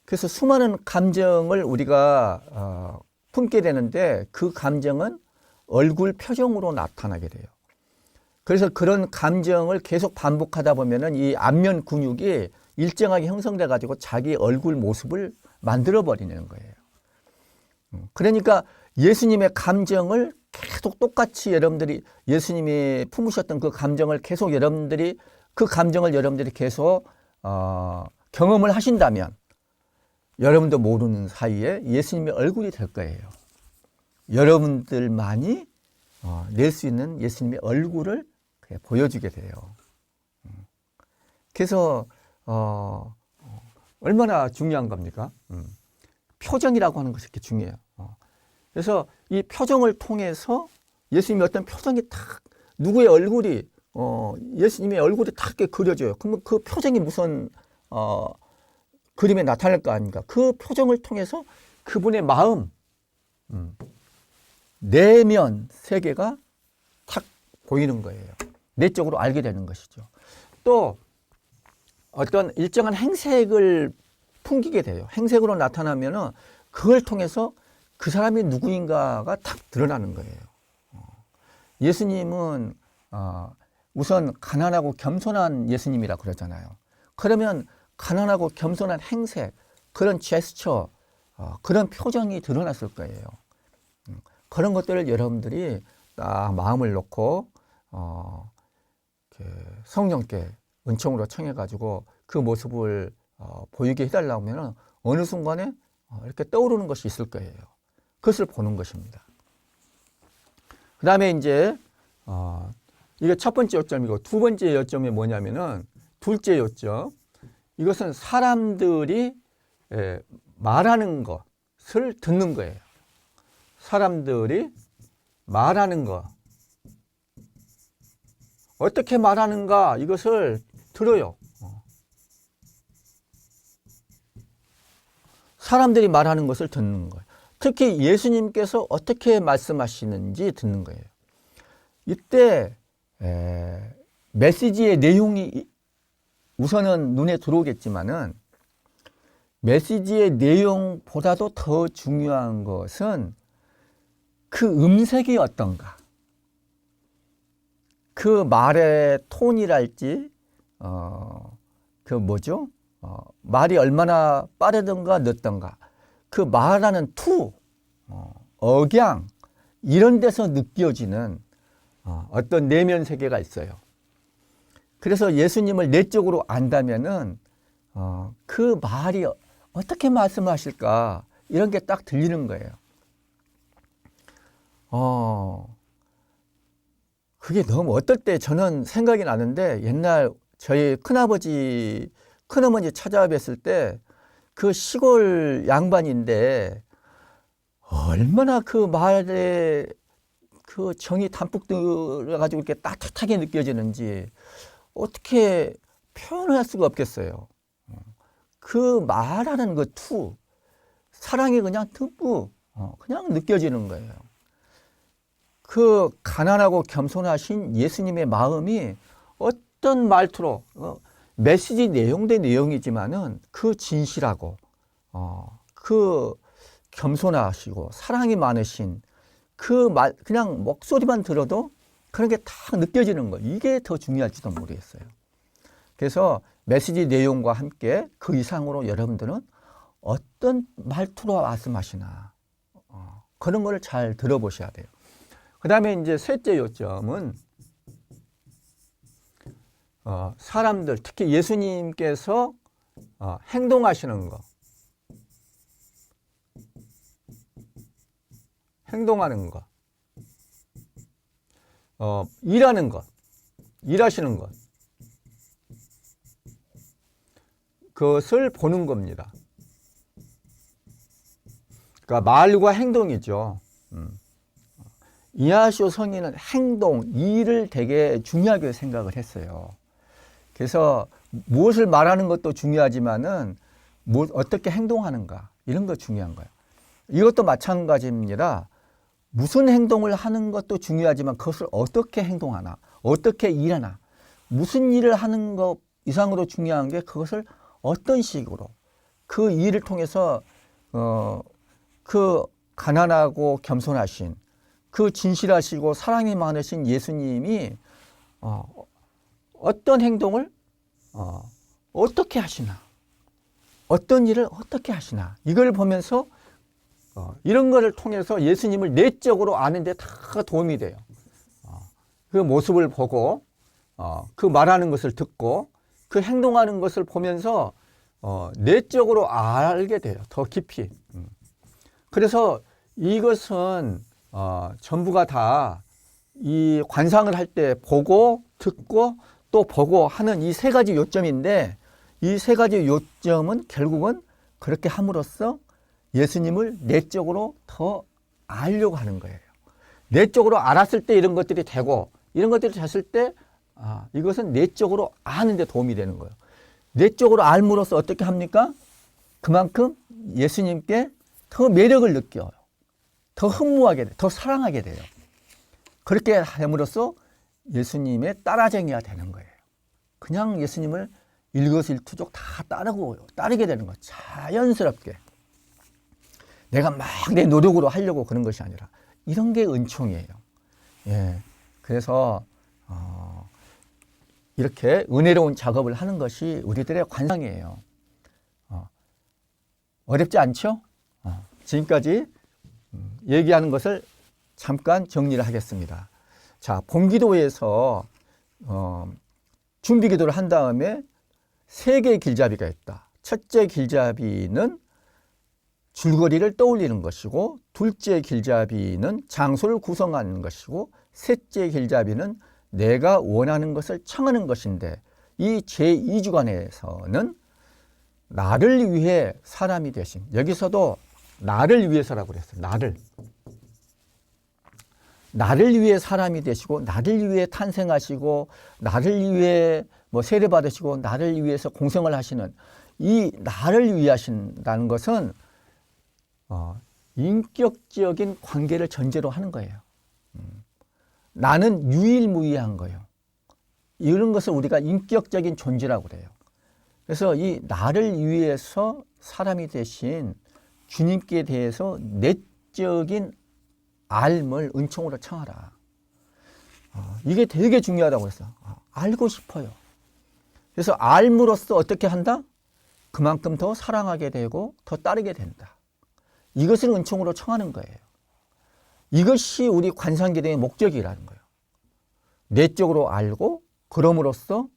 그래서 수많은 감정을 우리가 품게 되는데 그 감정은 얼굴 표정으로 나타나게 돼요. 그래서 그런 감정을 계속 반복하다 보면은 이 안면 근육이 일정하게 형성돼 가지고 자기 얼굴 모습을 만들어 버리는 거예요. 그러니까 예수님의 감정을 계속 똑같이 여러분들이 예수님이 품으셨던 그 감정을 계속 여러분들이 계속 경험을 하신다면 여러분도 모르는 사이에 예수님의 얼굴이 될 거예요. 여러분들만이 낼 수 있는 예수님의 얼굴을 보여주게 돼요. 그래서 얼마나 중요한 겁니까? 표정이라고 하는 것이 이렇게 중요해요. 그래서 이 표정을 통해서 예수님의 어떤 표정이 딱 누구의 얼굴이 예수님의 얼굴이 딱 이렇게 그려져요. 그러면 그 표정이 무슨 그림에 나타날 거 아닙니까? 그 표정을 통해서 그분의 마음, 내면 세계가 탁 보이는 거예요. 내적으로 알게 되는 것이죠. 또 어떤 일정한 행색을 풍기게 돼요. 행색으로 나타나면은 그걸 통해서 그 사람이 누구인가가 탁 드러나는 거예요. 예수님은 우선 가난하고 겸손한 예수님이라 그러잖아요. 그러면 가난하고 겸손한 행색, 그런 제스처, 그런 표정이 드러났을 거예요. 그런 것들을 여러분들이 딱 마음을 놓고 성령께 은총으로 청해가지고 그 모습을 보이게 해달라고 하면 어느 순간에 이렇게 떠오르는 것이 있을 거예요. 그것을 보는 것입니다. 그 다음에 이제 이게 첫 번째 요점이고 두 번째 요점이 뭐냐면은 둘째 요점, 이것은 사람들이 말하는 것을 듣는 거예요. 사람들이 말하는 것, 어떻게 말하는가, 이것을 들어요. 사람들이 말하는 것을 듣는 거예요. 특히 예수님께서 어떻게 말씀하시는지 듣는 거예요. 이때 메시지의 내용이 우선은 눈에 들어오겠지만은 메시지의 내용보다도 더 중요한 것은 그 음색이 어떤가, 그 말의 톤이랄지 말이 얼마나 빠르든가 늦든가, 그 말하는 투, 억양, 이런 데서 느껴지는 어떤 내면 세계가 있어요. 그래서 예수님을 내적으로 안다면은 그 말이 어떻게 말씀하실까, 이런 게 딱 들리는 거예요. 그게 너무 어떨 때 저는 생각이 나는데, 옛날 저희 큰아버지, 큰어머니 찾아뵀을 때 그 시골 양반인데 얼마나 그 말에 그 정이 담뿍 들어가지고 이렇게 따뜻하게 느껴지는지 어떻게 표현할 수가 없겠어요. 그 말하는 그 투, 사랑이 그냥 듬뿍 그냥 느껴지는 거예요. 그 가난하고 겸손하신 예수님의 마음이 어떤 말투로 메시지 내용대 내용이지만은 그 진실하고 그 겸손하시고 사랑이 많으신 그 말, 그냥 목소리만 들어도 그런 게 다 느껴지는 거예요. 이게 더 중요할지도 모르겠어요. 그래서 메시지 내용과 함께 그 이상으로 여러분들은 어떤 말투로 말씀하시나 그런 거를 잘 들어보셔야 돼요. 그 다음에 이제 셋째 요점은 사람들, 특히 예수님께서 행동하시는 거, 행동하는 것, 일하는 것, 일하시는 것, 그것을 보는 겁니다. 그러니까 말과 행동이죠. 이냐시오 성인은 행동, 일을 되게 중요하게 생각을 했어요. 그래서 무엇을 말하는 것도 중요하지만은 어떻게 행동하는가, 이런 거 중요한 거예요. 이것도 마찬가지입니다. 무슨 행동을 하는 것도 중요하지만 그것을 어떻게 행동하나, 어떻게 일하나, 무슨 일을 하는 것 이상으로 중요한 게 그것을 어떤 식으로 그 일을 통해서 그 가난하고 겸손하신, 그 진실하시고 사랑이 많으신 예수님이 어떤 행동을 어떻게 하시나, 어떤 일을 어떻게 하시나, 이걸 보면서 이런 거를 통해서 예수님을 내적으로 아는 데 다 도움이 돼요. 그 모습을 보고 그 말하는 것을 듣고 그 행동하는 것을 보면서 내적으로 알게 돼요. 더 깊이. 그래서 이것은 전부가 다 이 관상을 할 때 보고 듣고 또 보고 하는 이 세 가지 요점인데, 이 세 가지 요점은 결국은 그렇게 함으로써 예수님을 내적으로 더 알려고 하는 거예요. 내적으로 알았을 때 이런 것들이 되고, 이런 것들이 됐을 때 이것은 내적으로 아는 데 도움이 되는 거예요. 내적으로 알므로써 어떻게 합니까? 그만큼 예수님께 더 매력을 느껴요. 더 흠모하게 돼, 더 사랑하게 돼요. 그렇게 함으로써 예수님의 따라쟁이가 되는 거예요. 그냥 예수님을 일거수일투족 다 따르게 되는 거예요. 자연스럽게. 내가 막 내 노력으로 하려고 그런 것이 아니라 이런 게 은총이에요. 예. 그래서 이렇게 은혜로운 작업을 하는 것이 우리들의 관상이에요. 어렵지 않죠? 지금까지 얘기하는 것을 잠깐 정리를 하겠습니다. 자, 본기도에서 준비기도를 한 다음에 세 개의 길잡이가 있다. 첫째 길잡이는 줄거리를 떠올리는 것이고, 둘째 길잡이는 장소를 구성하는 것이고, 셋째 길잡이는 내가 원하는 것을 청하는 것인데, 이 제2주간에서는 나를 위해 사람이 되신, 여기서도 나를 위해서라고 그랬어요. 나를 위해 사람이 되시고, 나를 위해 탄생하시고, 나를 위해 세례 받으시고, 나를 위해서 공생을 하시는, 이 나를 위해 하신다는 것은 인격적인 관계를 전제로 하는 거예요. 나는 유일무이한 거예요. 이런 것을 우리가 인격적인 존재라고 그래요. 그래서 이 나를 위해서 사람이 되신 주님께 대해서 내적인 알을 은총으로 청하라. 이게 되게 중요하다고 했어요. 알고 싶어요. 그래서 알므로써 어떻게 한다? 그만큼 더 사랑하게 되고 더 따르게 된다. 이것을 은총으로 청하는 거예요. 이것이 우리 관상기도의 목적이라는 거예요. 내적으로 알고 그럼으로써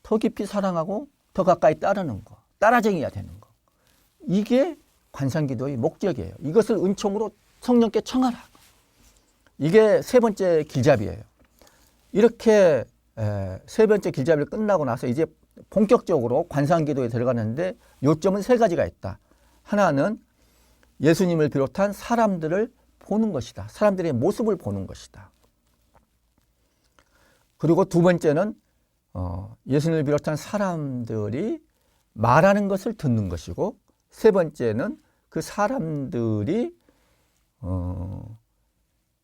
더 깊이 사랑하고 더 가까이 따르는 거, 따라쟁이가 되는 거. 이게 관상기도의 목적이에요. 이것을 은총으로 성령께 청하라. 이게 세 번째 길잡이예요. 이렇게 세 번째 길잡이를 끝나고 나서 이제 본격적으로 관상기도에 들어가는데 요점은 세 가지가 있다. 하나는 예수님을 비롯한 사람들을 보는 것이다. 사람들의 모습을 보는 것이다. 그리고 두 번째는 예수님을 비롯한 사람들이 말하는 것을 듣는 것이고, 세 번째는 그 사람들이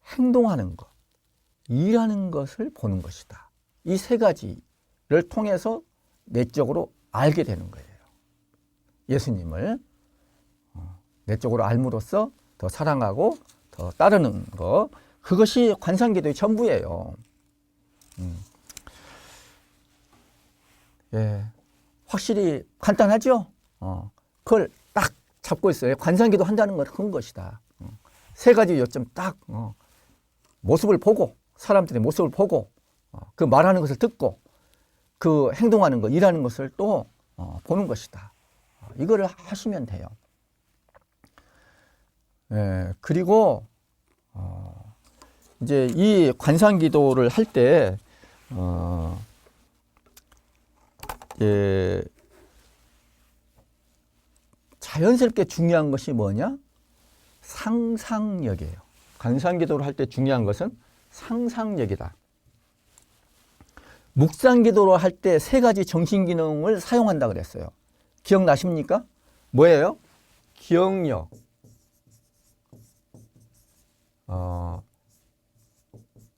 행동하는 것, 일하는 것을 보는 것이다. 이 세 가지를 통해서 내적으로 알게 되는 거예요. 예수님을 내적으로 알므로써 더 사랑하고 더 따르는 것, 그것이 관상기도의 전부예요. 예, 확실히 간단하죠? 그걸 딱 잡고 있어요. 관상기도 한다는 건 그런 것이다. 세 가지 요점 딱 모습을 보고, 사람들의 모습을 보고, 그 말하는 것을 듣고, 그 행동하는 것, 일하는 것을 또 보는 것이다. 이거를 하시면 돼요. 예, 그리고 이제 이 관상기도를 할 때 예, 자연스럽게 중요한 것이 뭐냐? 상상력이에요. 관상기도를 할 때 중요한 것은 상상력이다. 묵상기도를 할 때 세 가지 정신기능을 사용한다 그랬어요. 기억나십니까? 뭐예요? 기억력,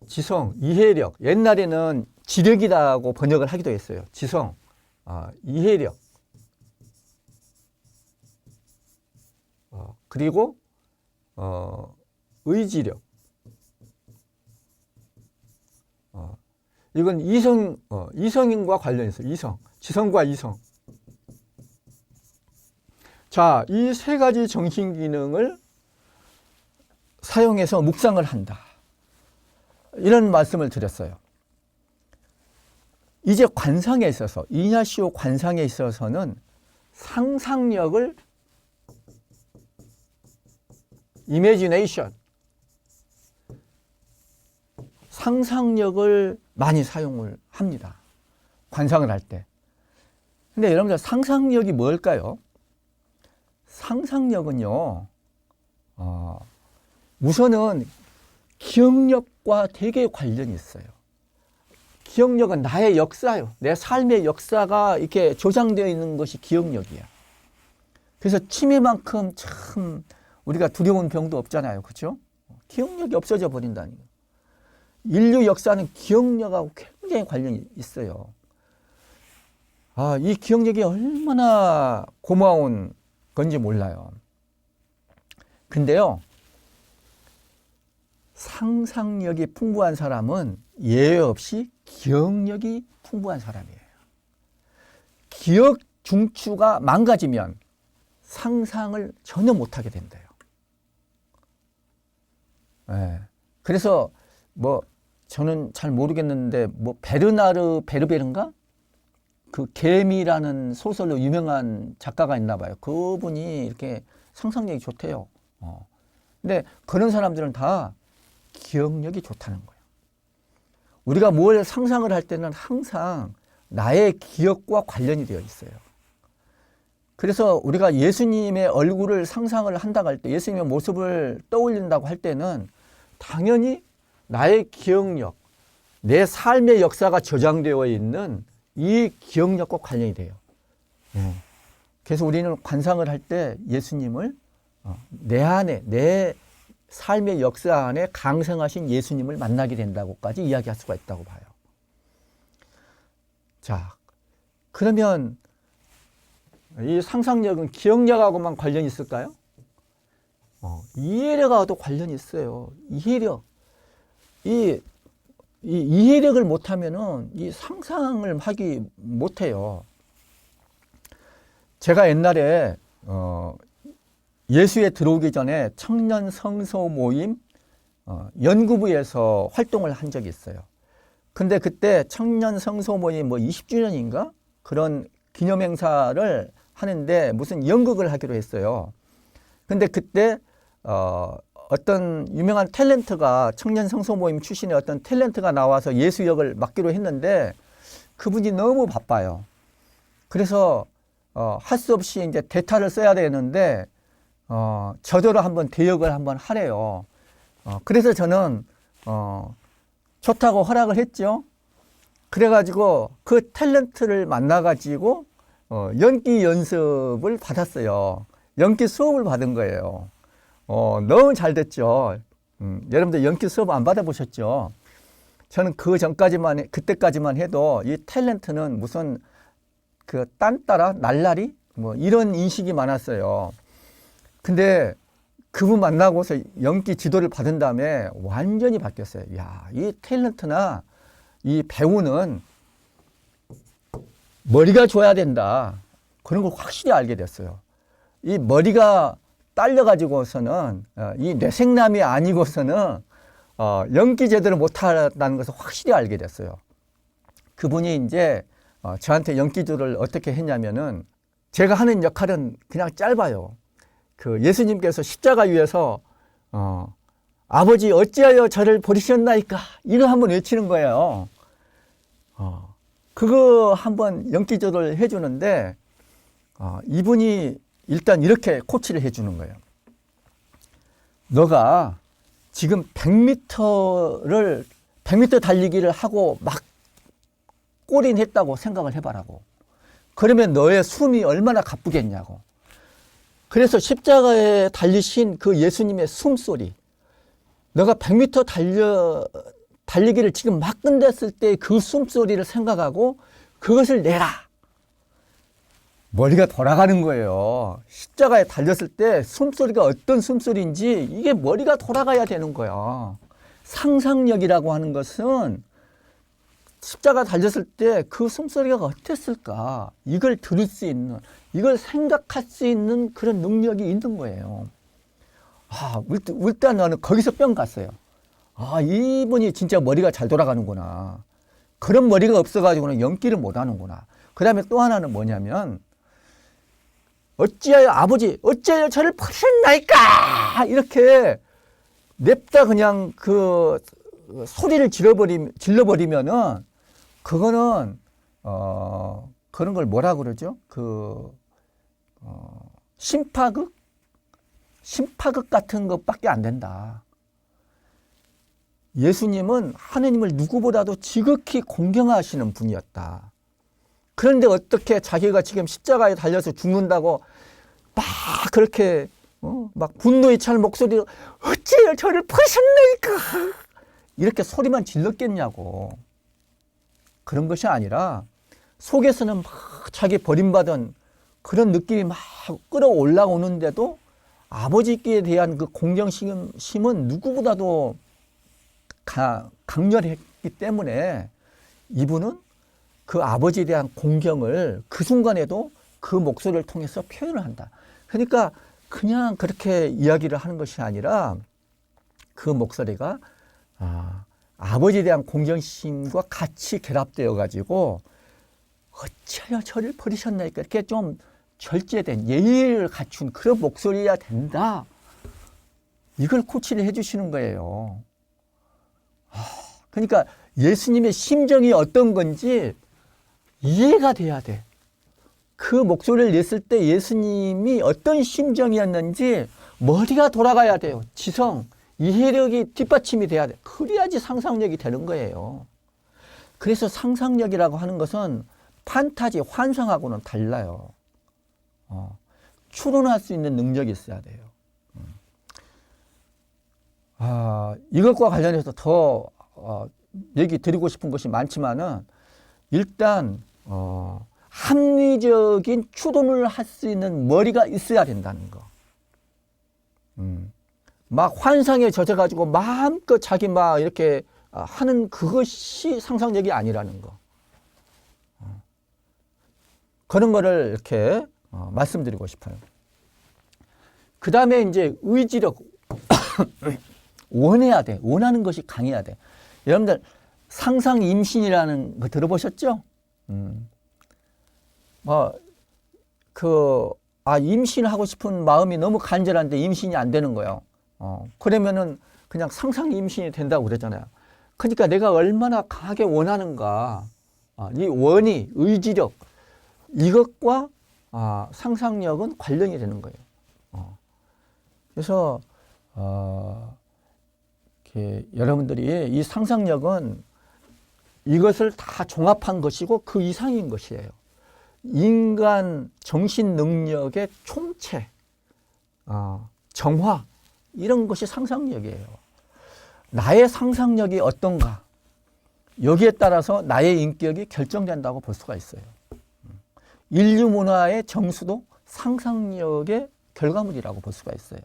지성, 이해력. 옛날에는 지력이라고 번역을 하기도 했어요. 지성, 이해력, 그리고 의지력. 이건 이성인과 관련해서 이성, 지성과 이성. 자, 이 세 가지 정신기능을 사용해서 묵상을 한다. 이런 말씀을 드렸어요. 이제 관상에 있어서, 이냐시오 관상에 있어서는 상상력을 imagination, 상상력을 많이 사용을 합니다. 관상을 할 때. 근데 여러분들 상상력이 뭘까요? 상상력은요, 우선은 기억력과 되게 관련이 있어요. 기억력은 나의 역사요. 내 삶의 역사가 이렇게 조장되어 있는 것이 기억력이야. 그래서 치매만큼 참 우리가 두려운 병도 없잖아요. 그렇죠? 기억력이 없어져 버린다는 거예요. 인류 역사는 기억력하고 굉장히 관련이 있어요. 이 기억력이 얼마나 고마운 건지 몰라요. 근데요, 상상력이 풍부한 사람은 예외 없이 기억력이 풍부한 사람이에요. 기억 중추가 망가지면 상상을 전혀 못하게 된대요. 네. 그래서 저는 잘 모르겠는데 베르나르 베르베르인가? 그 개미라는 소설로 유명한 작가가 있나 봐요. 그분이 이렇게 상상력이 좋대요. 근데 그런 사람들은 다 기억력이 좋다는 거예요. 우리가 뭘 상상을 할 때는 항상 나의 기억과 관련이 되어 있어요. 그래서 우리가 예수님의 얼굴을 상상을 한다고 할 때, 예수님의 모습을 떠올린다고 할 때는 당연히 나의 기억력, 내 삶의 역사가 저장되어 있는 이 기억력과 관련이 돼요. 그래서 우리는 관상을 할 때 예수님을 내 안에, 내 삶의 역사 안에 강성하신 예수님을 만나게 된다고까지 이야기할 수가 있다고 봐요. 자, 그러면 이 상상력은 기억력하고만 관련이 있을까요? 이해력하고도 관련이 있어요. 이해력. 이 이해력을 못하면은 이 상상을 하기 못해요. 제가 옛날에 예수에 들어오기 전에 청년 성소 모임 연구부에서 활동을 한 적이 있어요. 근데 그때 청년 성소 모임 20주년인가? 그런 기념행사를 하는데 무슨 연극을 하기로 했어요. 근데 그때 어떤 유명한 탤런트가, 청년 성소 모임 출신의 어떤 탤런트가 나와서 예수 역을 맡기로 했는데 그분이 너무 바빠요. 그래서 할 수 없이 이제 대타를 써야 되는데 저더러 한번 대역을 한번 하래요. 그래서 저는 좋다고 허락을 했죠. 그래가지고 그 탤런트를 만나가지고 연기 연습을 받았어요. 연기 수업을 받은 거예요. 너무 잘 됐죠. 여러분들 연기 수업 안 받아보셨죠? 저는 그때까지만 해도 이 탤런트는 무슨 그 딴따라 날라리 이런 인식이 많았어요. 근데 그분 만나고서 연기 지도를 받은 다음에 완전히 바뀌었어요. 야, 이 탤런트나 이 배우는 머리가 좋아야 된다. 그런 걸 확실히 알게 됐어요. 이 머리가 딸려가지고서는 이 뇌생남이 아니고서는 연기 제대로 못한다는 것을 확실히 알게 됐어요. 그분이 이제 저한테 연기도를 어떻게 했냐면은 제가 하는 역할은 그냥 짧아요. 그 예수님께서 십자가 위에서 아버지 어찌하여 저를 버리셨나이까 이거 한번 외치는 거예요. 그거 한번 연기조를 해주는데 이분이 일단 이렇게 코치를 해주는 거예요. 너가 지금 100m 달리기를 하고 막 골인했다고 생각을 해봐라고. 그러면 너의 숨이 얼마나 가쁘겠냐고. 그래서 십자가에 달리신 그 예수님의 숨소리, 너가 100m 달리기를 지금 막 끝냈을 때 그 숨소리를 생각하고 그것을 내라. 머리가 돌아가는 거예요. 십자가에 달렸을 때 숨소리가 어떤 숨소리인지 이게 머리가 돌아가야 되는 거야. 상상력이라고 하는 것은 십자가 달렸을 때 그 숨소리가 어땠을까? 이걸 들을 수 있는, 이걸 생각할 수 있는 그런 능력이 있는 거예요. 일단 나는 거기서 뿅 갔어요. 이분이 진짜 머리가 잘 돌아가는구나. 그런 머리가 없어가지고는 연기를 못 하는구나. 그 다음에 또 하나는 뭐냐면, 어찌하여 아버지, 어찌하여 저를 버리셨나이까! 이렇게 냅다 그냥 그 소리를 질러버리면은, 그거는, 그런 걸 뭐라 그러죠? 심파극? 심파극 같은 것밖에 안 된다. 예수님은 하느님을 누구보다도 지극히 공경하시는 분이었다. 그런데 어떻게 자기가 지금 십자가에 달려서 죽는다고 막 그렇게 막 분노에 찬 목소리로 어찌 저를 버리셨나이까 이렇게 소리만 질렀겠냐고. 그런 것이 아니라 속에서는 막 자기 버림받은 그런 느낌이 막 끌어올라오는데도 아버지께 대한 그 공경심은 누구보다도 강렬했기 때문에 이분은 그 아버지에 대한 공경을 그 순간에도 그 목소리를 통해서 표현을 한다. 그러니까 그냥 그렇게 이야기를 하는 것이 아니라 그 목소리가 아버지에 대한 공경심과 같이 결합되어 가지고 어찌하여 저를 버리셨나이까 이렇게 좀 절제된 예의를 갖춘 그런 목소리야 된다. 이걸 코치를 해주시는 거예요. 그러니까 예수님의 심정이 어떤 건지 이해가 돼야 돼. 그 목소리를 냈을 때 예수님이 어떤 심정이었는지 머리가 돌아가야 돼요. 지성, 이해력이 뒷받침이 돼야 돼. 그래야지 상상력이 되는 거예요. 그래서 상상력이라고 하는 것은 판타지, 환상하고는 달라요. 추론할 수 있는 능력이 있어야 돼요. 이것과 관련해서 더 얘기 드리고 싶은 것이 많지만은 일단 합리적인 추론을 할 수 있는 머리가 있어야 된다는 거. 막 환상에 젖어가지고 마음껏 자기 막 이렇게 하는 그것이 상상력이 아니라는 거. 그런 거를 이렇게 말씀드리고 싶어요. 그 다음에 이제 의지력. 원해야 돼. 원하는 것이 강해야 돼. 여러분들 상상 임신이라는 거 들어보셨죠? 임신하고 싶은 마음이 너무 간절한데 임신이 안 되는 거예요. 그러면은 그냥 상상 임신이 된다고 그러잖아요. 그러니까 내가 얼마나 강하게 원하는가. 이 원의, 의지력, 이것과 상상력은 관련이 되는 거예요. 그래서 여러분들이 이 상상력은 이것을 다 종합한 것이고 그 이상인 것이에요. 인간 정신 능력의 총체, 정화, 이런 것이 상상력이에요. 나의 상상력이 어떤가, 여기에 따라서 나의 인격이 결정된다고 볼 수가 있어요. 인류 문화의 정수도 상상력의 결과물이라고 볼 수가 있어요.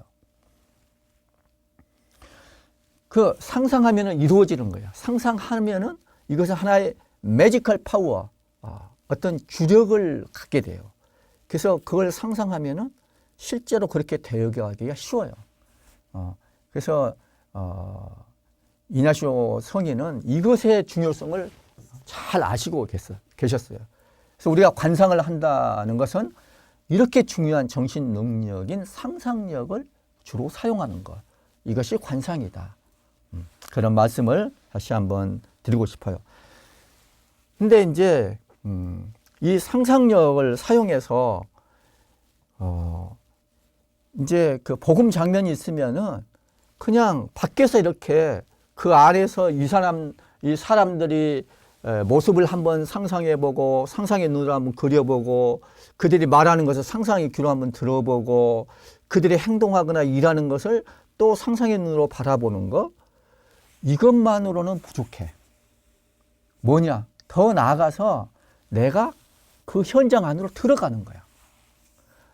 그 상상하면은 이루어지는 거예요. 상상하면은 이것은 하나의 매지컬 파워, 어떤 주력을 갖게 돼요. 그래서 그걸 상상하면은 실제로 그렇게 되어가기가 쉬워요. 그래서 이나시오 성인은 이것의 중요성을 잘 아시고 계셨어요. 그래서 우리가 관상을 한다는 것은 이렇게 중요한 정신 능력인 상상력을 주로 사용하는 것. 이것이 관상이다. 그런 말씀을 다시 한번 드리고 싶어요. 근데 이제 이 상상력을 사용해서 이제 그 복음 장면이 있으면은 그냥 밖에서 이렇게 그 안에서 이 사람들이 모습을 한번 상상해보고 상상의 눈으로 한번 그려보고 그들이 말하는 것을 상상의 귀로 한번 들어보고 그들이 행동하거나 일하는 것을 또 상상의 눈으로 바라보는 것, 이것만으로는 부족해. 뭐냐? 더 나아가서 내가 그 현장 안으로 들어가는 거야.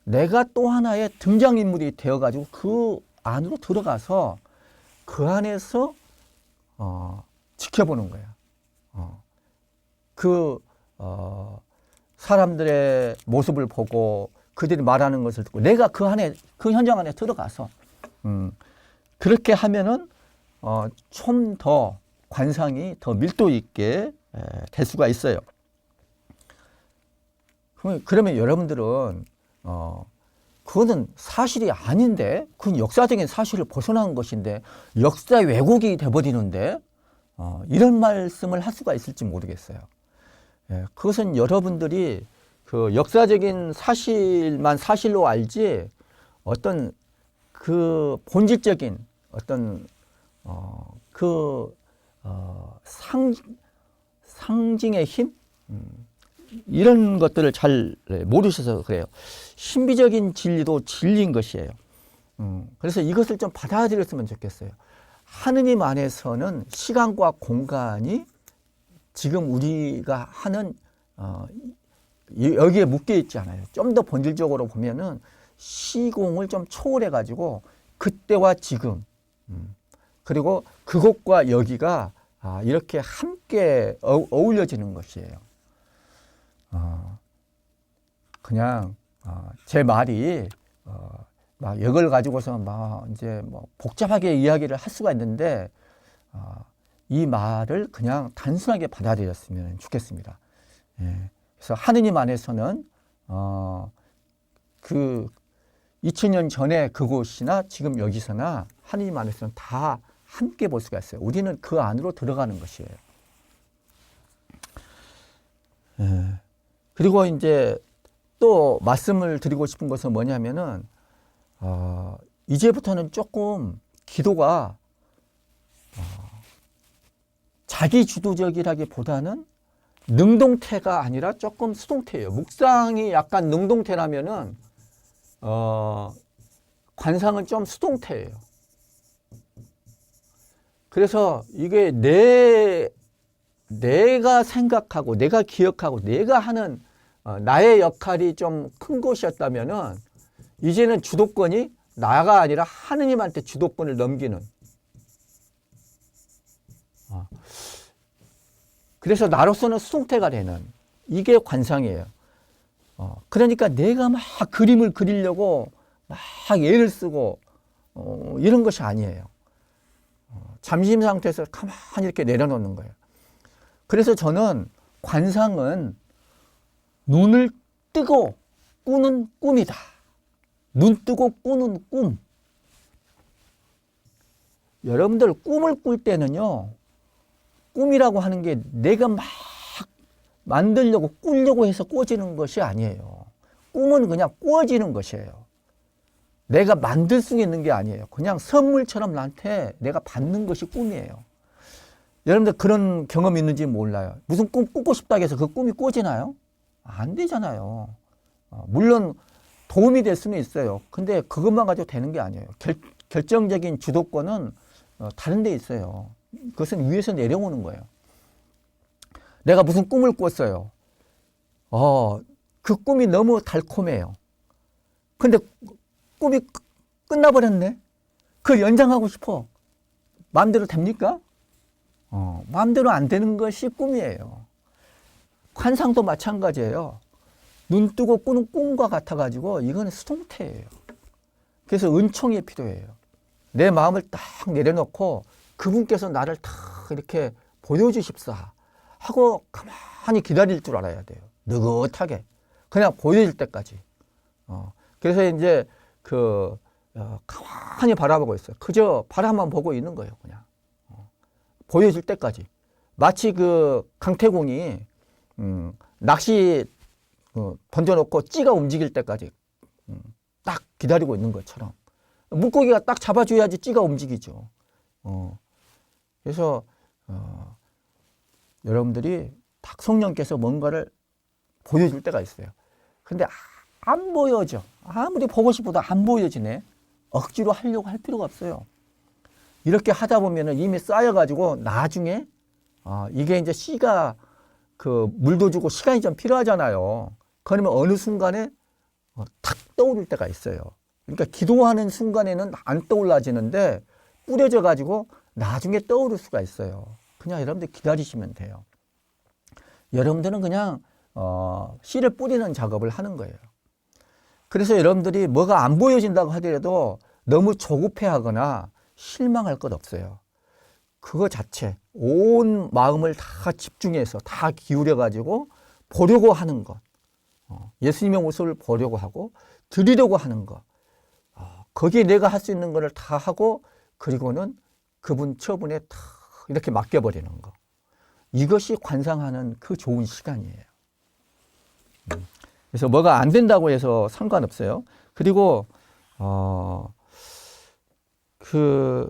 내가 또 하나의 등장인물이 되어가지고 그 안으로 들어가서 그 안에서 지켜보는 거야. 사람들의 모습을 보고 그들이 말하는 것을 듣고 내가 그 현장 안에 들어가서 그렇게 하면은 좀 더 관상이 더 밀도 있게 될 수가 있어요. 그러면 여러분들은 그거는 사실이 아닌데, 그건 역사적인 사실을 벗어난 것인데 역사 왜곡이 돼버리는데 이런 말씀을 할 수가 있을지 모르겠어요. 그것은 여러분들이 그 역사적인 사실만 사실로 알지 어떤 그 본질적인 어떤 상징의 힘, 이런 것들을 잘 모르셔서 그래요. 신비적인 진리도 진리인 것이에요. 그래서 이것을 좀 받아들였으면 좋겠어요. 하느님 안에서는 시간과 공간이 지금 우리가 하는 여기에 묶여 있지 않아요. 좀 더 본질적으로 보면은 시공을 좀 초월해 가지고 그때와 지금 그리고 그곳과 여기가 이렇게 함께 어울려지는 것이에요. 그냥 제 말이 막 이걸 가지고서 막 이제 뭐 복잡하게 이야기를 할 수가 있는데 이 말을 그냥 단순하게 받아들였으면 좋겠습니다. 예. 그래서 하느님 안에서는 그 2000년 전에 그곳이나 지금 여기서나 하느님 안에서는 다 함께 볼 수가 있어요. 우리는 그 안으로 들어가는 것이에요. 예. 그리고 이제 또 말씀을 드리고 싶은 것은 뭐냐면은 이제부터는 조금 기도가 자기 주도적이라기보다는 능동태가 아니라 조금 수동태예요. 묵상이 약간 능동태라면은 관상은 좀 수동태예요. 그래서 이게 내가 생각하고 내가 기억하고 내가 하는 나의 역할이 좀 큰 것이었다면은 이제는 주도권이 나가 아니라 하느님한테 주도권을 넘기는. 그래서 나로서는 수동태가 되는 이게 관상이에요. 그러니까 내가 막 그림을 그리려고 막 애를 쓰고 이런 것이 아니에요. 잠심 상태에서 가만히 이렇게 내려놓는 거예요. 그래서 저는 관상은 눈을 뜨고 꾸는 꿈이다. 눈 뜨고 꾸는 꿈. 여러분들 꿈을 꿀 때는요. 꿈이라고 하는 게 내가 막 만들려고 꾸려고 해서 꿔지는 것이 아니에요. 꿈은 그냥 꿔지는 것이에요. 내가 만들 수 있는 게 아니에요. 그냥 선물처럼 나한테 내가 받는 것이 꿈이에요. 여러분들 그런 경험이 있는지 몰라요. 무슨 꿈 꾸고 싶다고 해서 그 꿈이 꿔지나요? 안 되잖아요. 물론 도움이 될 수는 있어요. 근데 그것만 가지고 되는 게 아니에요. 결정적인 주도권은 다른 데 있어요. 그것은 위에서 내려오는 거예요. 내가 무슨 꿈을 꿨어요. 그 꿈이 너무 달콤해요. 근데 꿈이 끝나버렸네. 그걸 연장하고 싶어. 마음대로 됩니까? 마음대로 안 되는 것이 꿈이에요. 관상도 마찬가지예요. 눈 뜨고 꾸는 꿈과 같아가지고 이건 수동태예요. 그래서 은총이 필요해요. 내 마음을 딱 내려놓고 그분께서 나를 딱 이렇게 보여주십사 하고 가만히 기다릴 줄 알아야 돼요. 느긋하게. 그냥 보여질 때까지. 그래서 이제 가만히 바라보고 있어요. 그저 바라만 보고 있는 거예요. 그냥. 보여질 때까지. 마치 그 강태공이 낚시 던져놓고 찌가 움직일 때까지 딱 기다리고 있는 것처럼 물고기가 딱 잡아줘야지 찌가 움직이죠. 그래서 여러분들이 딱 성령께서 뭔가를 보여줄 때가 있어요. 근데 안 보여져. 아무리 보고 싶어도 안 보여지네. 억지로 하려고 할 필요가 없어요. 이렇게 하다 보면은 이미 쌓여가지고 나중에 이게 이제 씨가 물도 주고 시간이 좀 필요하잖아요. 그러면 어느 순간에 탁 떠오를 때가 있어요. 그러니까 기도하는 순간에는 안 떠올라지는데 뿌려져 가지고 나중에 떠오를 수가 있어요. 그냥 여러분들 기다리시면 돼요. 여러분들은 그냥 씨를 뿌리는 작업을 하는 거예요. 그래서 여러분들이 뭐가 안 보여진다고 하더라도 너무 조급해하거나 실망할 것 없어요. 그거 자체 온 마음을 다 집중해서 다 기울여 가지고 보려고 하는 것, 예수님의 모습을 보려고 하고 드리려고 하는 것, 거기에 내가 할 수 있는 것을 다 하고 그리고는 그분 처분에 다 이렇게 맡겨버리는 것. 이것이 관상하는 그 좋은 시간이에요. 그래서 뭐가 안 된다고 해서 상관없어요. 그리고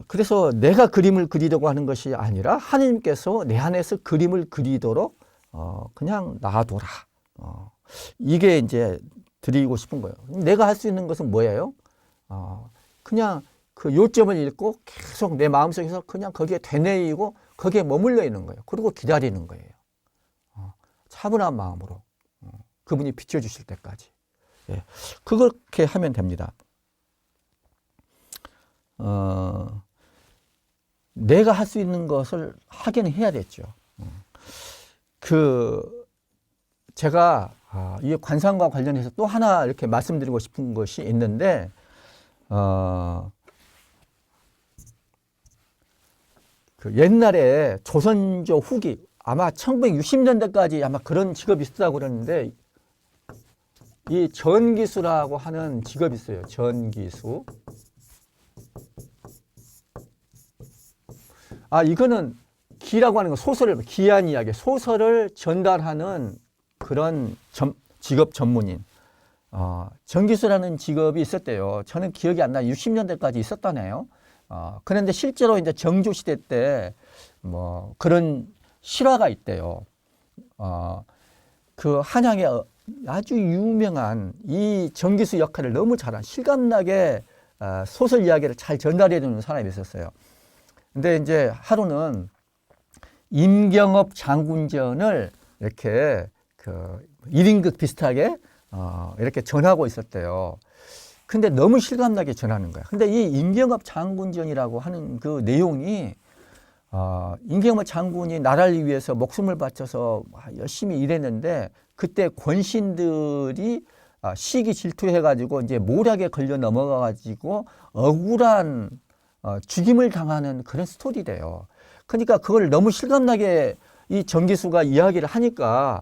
그래서 내가 그림을 그리려고 하는 것이 아니라 하나님께서 내 안에서 그림을 그리도록 그냥 놔둬라. 이게 이제 드리고 싶은 거예요. 내가 할 수 있는 것은 뭐예요? 그냥 그 요점을 읽고 계속 내 마음속에서 그냥 거기에 되뇌이고 거기에 머물러 있는 거예요. 그리고 기다리는 거예요. 차분한 마음으로 그분이 비춰주실 때까지. 예, 그렇게 하면 됩니다. 내가 할 수 있는 것을 하긴 해야 됐죠. 제가 이 관상과 관련해서 또 하나 이렇게 말씀드리고 싶은 것이 있는데, 그 옛날에 조선조 후기, 아마 1960년대까지 아마 그런 직업이 있었다고 그러는데, 이 전기수라고 하는 직업이 있어요. 전기수. 이거는 기라고 하는 거, 소설을, 기한 이야기, 소설을 전달하는 그런 직업 전문인. 전기수라는 직업이 있었대요. 저는 기억이 안 나요. 60년대까지 있었다네요. 그런데 실제로 이제 정조시대 때 뭐 그런 실화가 있대요. 그 한양에 아주 유명한 이 전기수 역할을 너무 잘한, 실감나게 소설 이야기를 잘 전달해 주는 사람이 있었어요. 근데 이제 하루는 임경업 장군전을 이렇게 그 1인극 비슷하게 이렇게 전하고 있었대요. 근데 너무 실감나게 전하는 거야. 근데 이 임경업 장군전이라고 하는 그 내용이, 임경업 장군이 나라를 위해서 목숨을 바쳐서 열심히 일했는데, 그때 권신들이 시기 질투해가지고 이제 모략에 걸려 넘어가가지고 억울한 죽임을 당하는 그런 스토리래요. 그러니까 그걸 너무 실감나게 이 전기수가 이야기를 하니까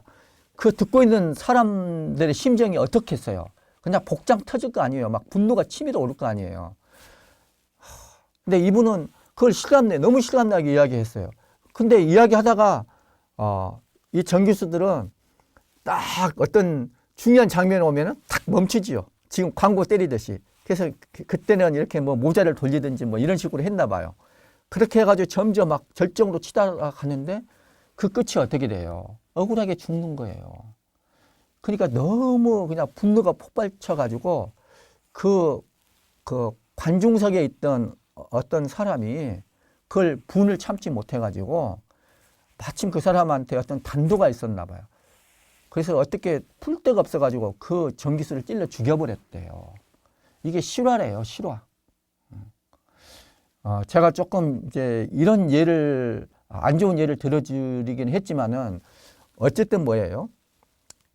그 듣고 있는 사람들의 심정이 어떻겠어요? 그냥 복장 터질 거 아니에요. 막 분노가 치밀어 오를 거 아니에요. 근데 이분은 그걸 너무 실감나게 이야기했어요. 근데 이야기하다가 이 전기수들은 딱 어떤 중요한 장면이 오면은 탁 멈추지요. 지금 광고 때리듯이. 그래서 그때는 이렇게 뭐 모자를 돌리든지 뭐 이런 식으로 했나 봐요. 그렇게 해가지고 점점 막 절정으로 치다가 가는데 그 끝이 어떻게 돼요? 억울하게 죽는 거예요. 그러니까 너무 그냥 분노가 폭발쳐가지고 그 관중석에 있던 어떤 사람이 그걸 분을 참지 못해가지고 마침 그 사람한테 어떤 단도가 있었나 봐요. 그래서 어떻게 풀 데가 없어가지고 그 전기수를 찔러 죽여버렸대요. 이게 실화래요, 실화. 제가 조금 이제 이런 예를, 안 좋은 예를 들어드리긴 했지만은 어쨌든 뭐예요?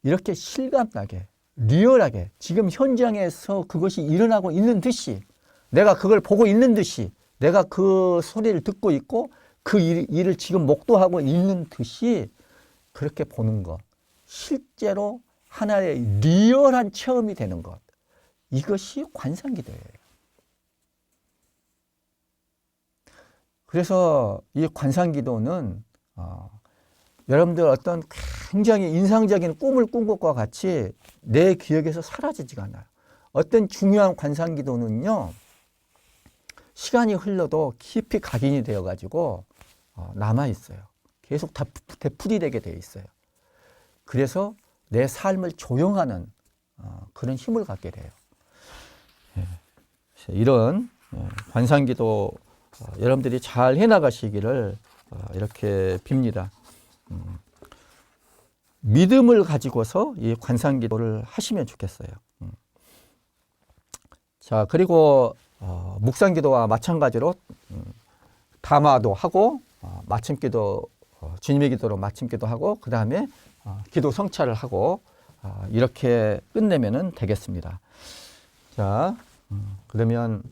이렇게 실감나게, 리얼하게, 지금 현장에서 그것이 일어나고 있는 듯이, 내가 그걸 보고 있는 듯이, 내가 그 소리를 듣고 있고 그 일을 지금 목도하고 있는 듯이 그렇게 보는 것. 실제로 하나의 리얼한 체험이 되는 것. 이것이 관상기도예요. 그래서 이 관상기도는 여러분들 어떤 굉장히 인상적인 꿈을 꾼 것과 같이 내 기억에서 사라지지가 않아요. 어떤 중요한 관상기도는요, 시간이 흘러도 깊이 각인이 되어가지고 남아있어요. 계속 되풀이되게 되어 있어요. 그래서 내 삶을 조용하는 그런 힘을 갖게 돼요. 이런 관상기도 여러분들이 잘 해나가시기를 이렇게 빕니다. 믿음을 가지고서 이 관상기도를 하시면 좋겠어요. 자, 그리고 묵상기도와 마찬가지로 담화도 하고 마침기도, 주님의 기도로 마침기도 하고 그 다음에 기도 성찰을 하고 이렇게 끝내면 되겠습니다. 자, 그러면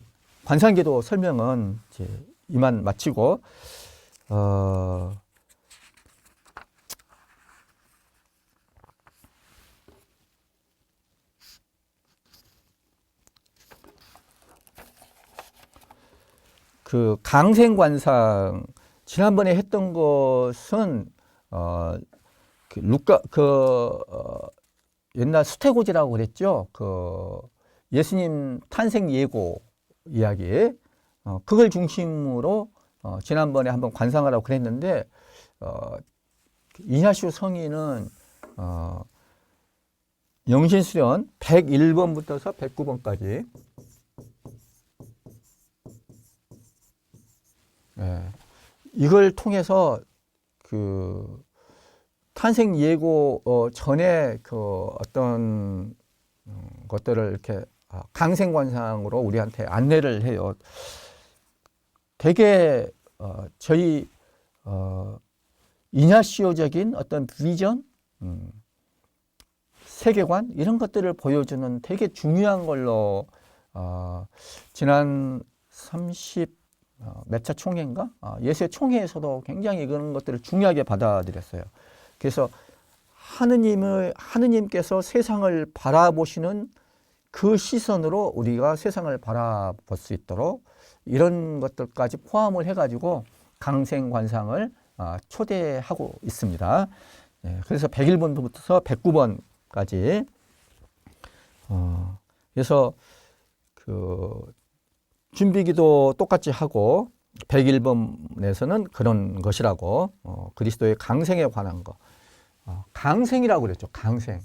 관상기도 설명은 이제 이만 마치고 그 강생관상 지난번에 했던 것은 옛날 수태고지라고 그랬죠. 그 예수님 탄생 예고 이야기, 그걸 중심으로 지난번에 한번 관상하라고 그랬는데, 이냐슈 성인은 영신수련 101번부터서 109번까지 예. 이걸 통해서 그 탄생 예고 전에 그 어떤 것들을 이렇게 강생관상으로 우리한테 안내를 해요. 되게 저희 이냐시오적인 어떤 비전, 세계관 이런 것들을 보여주는 되게 중요한 걸로 지난 30 몇 차 총회인가? 예수의 총회에서도 굉장히 그런 것들을 중요하게 받아들였어요. 그래서 하느님께서 세상을 바라보시는 그 시선으로 우리가 세상을 바라볼 수 있도록 이런 것들까지 포함을 해가지고 강생관상을 초대하고 있습니다. 그래서 101번부터 109번까지 그래서 그 준비기도 똑같이 하고 101번에서는 그런 것이라고 그리스도의 강생에 관한 거 강생이라고 그랬죠. 강생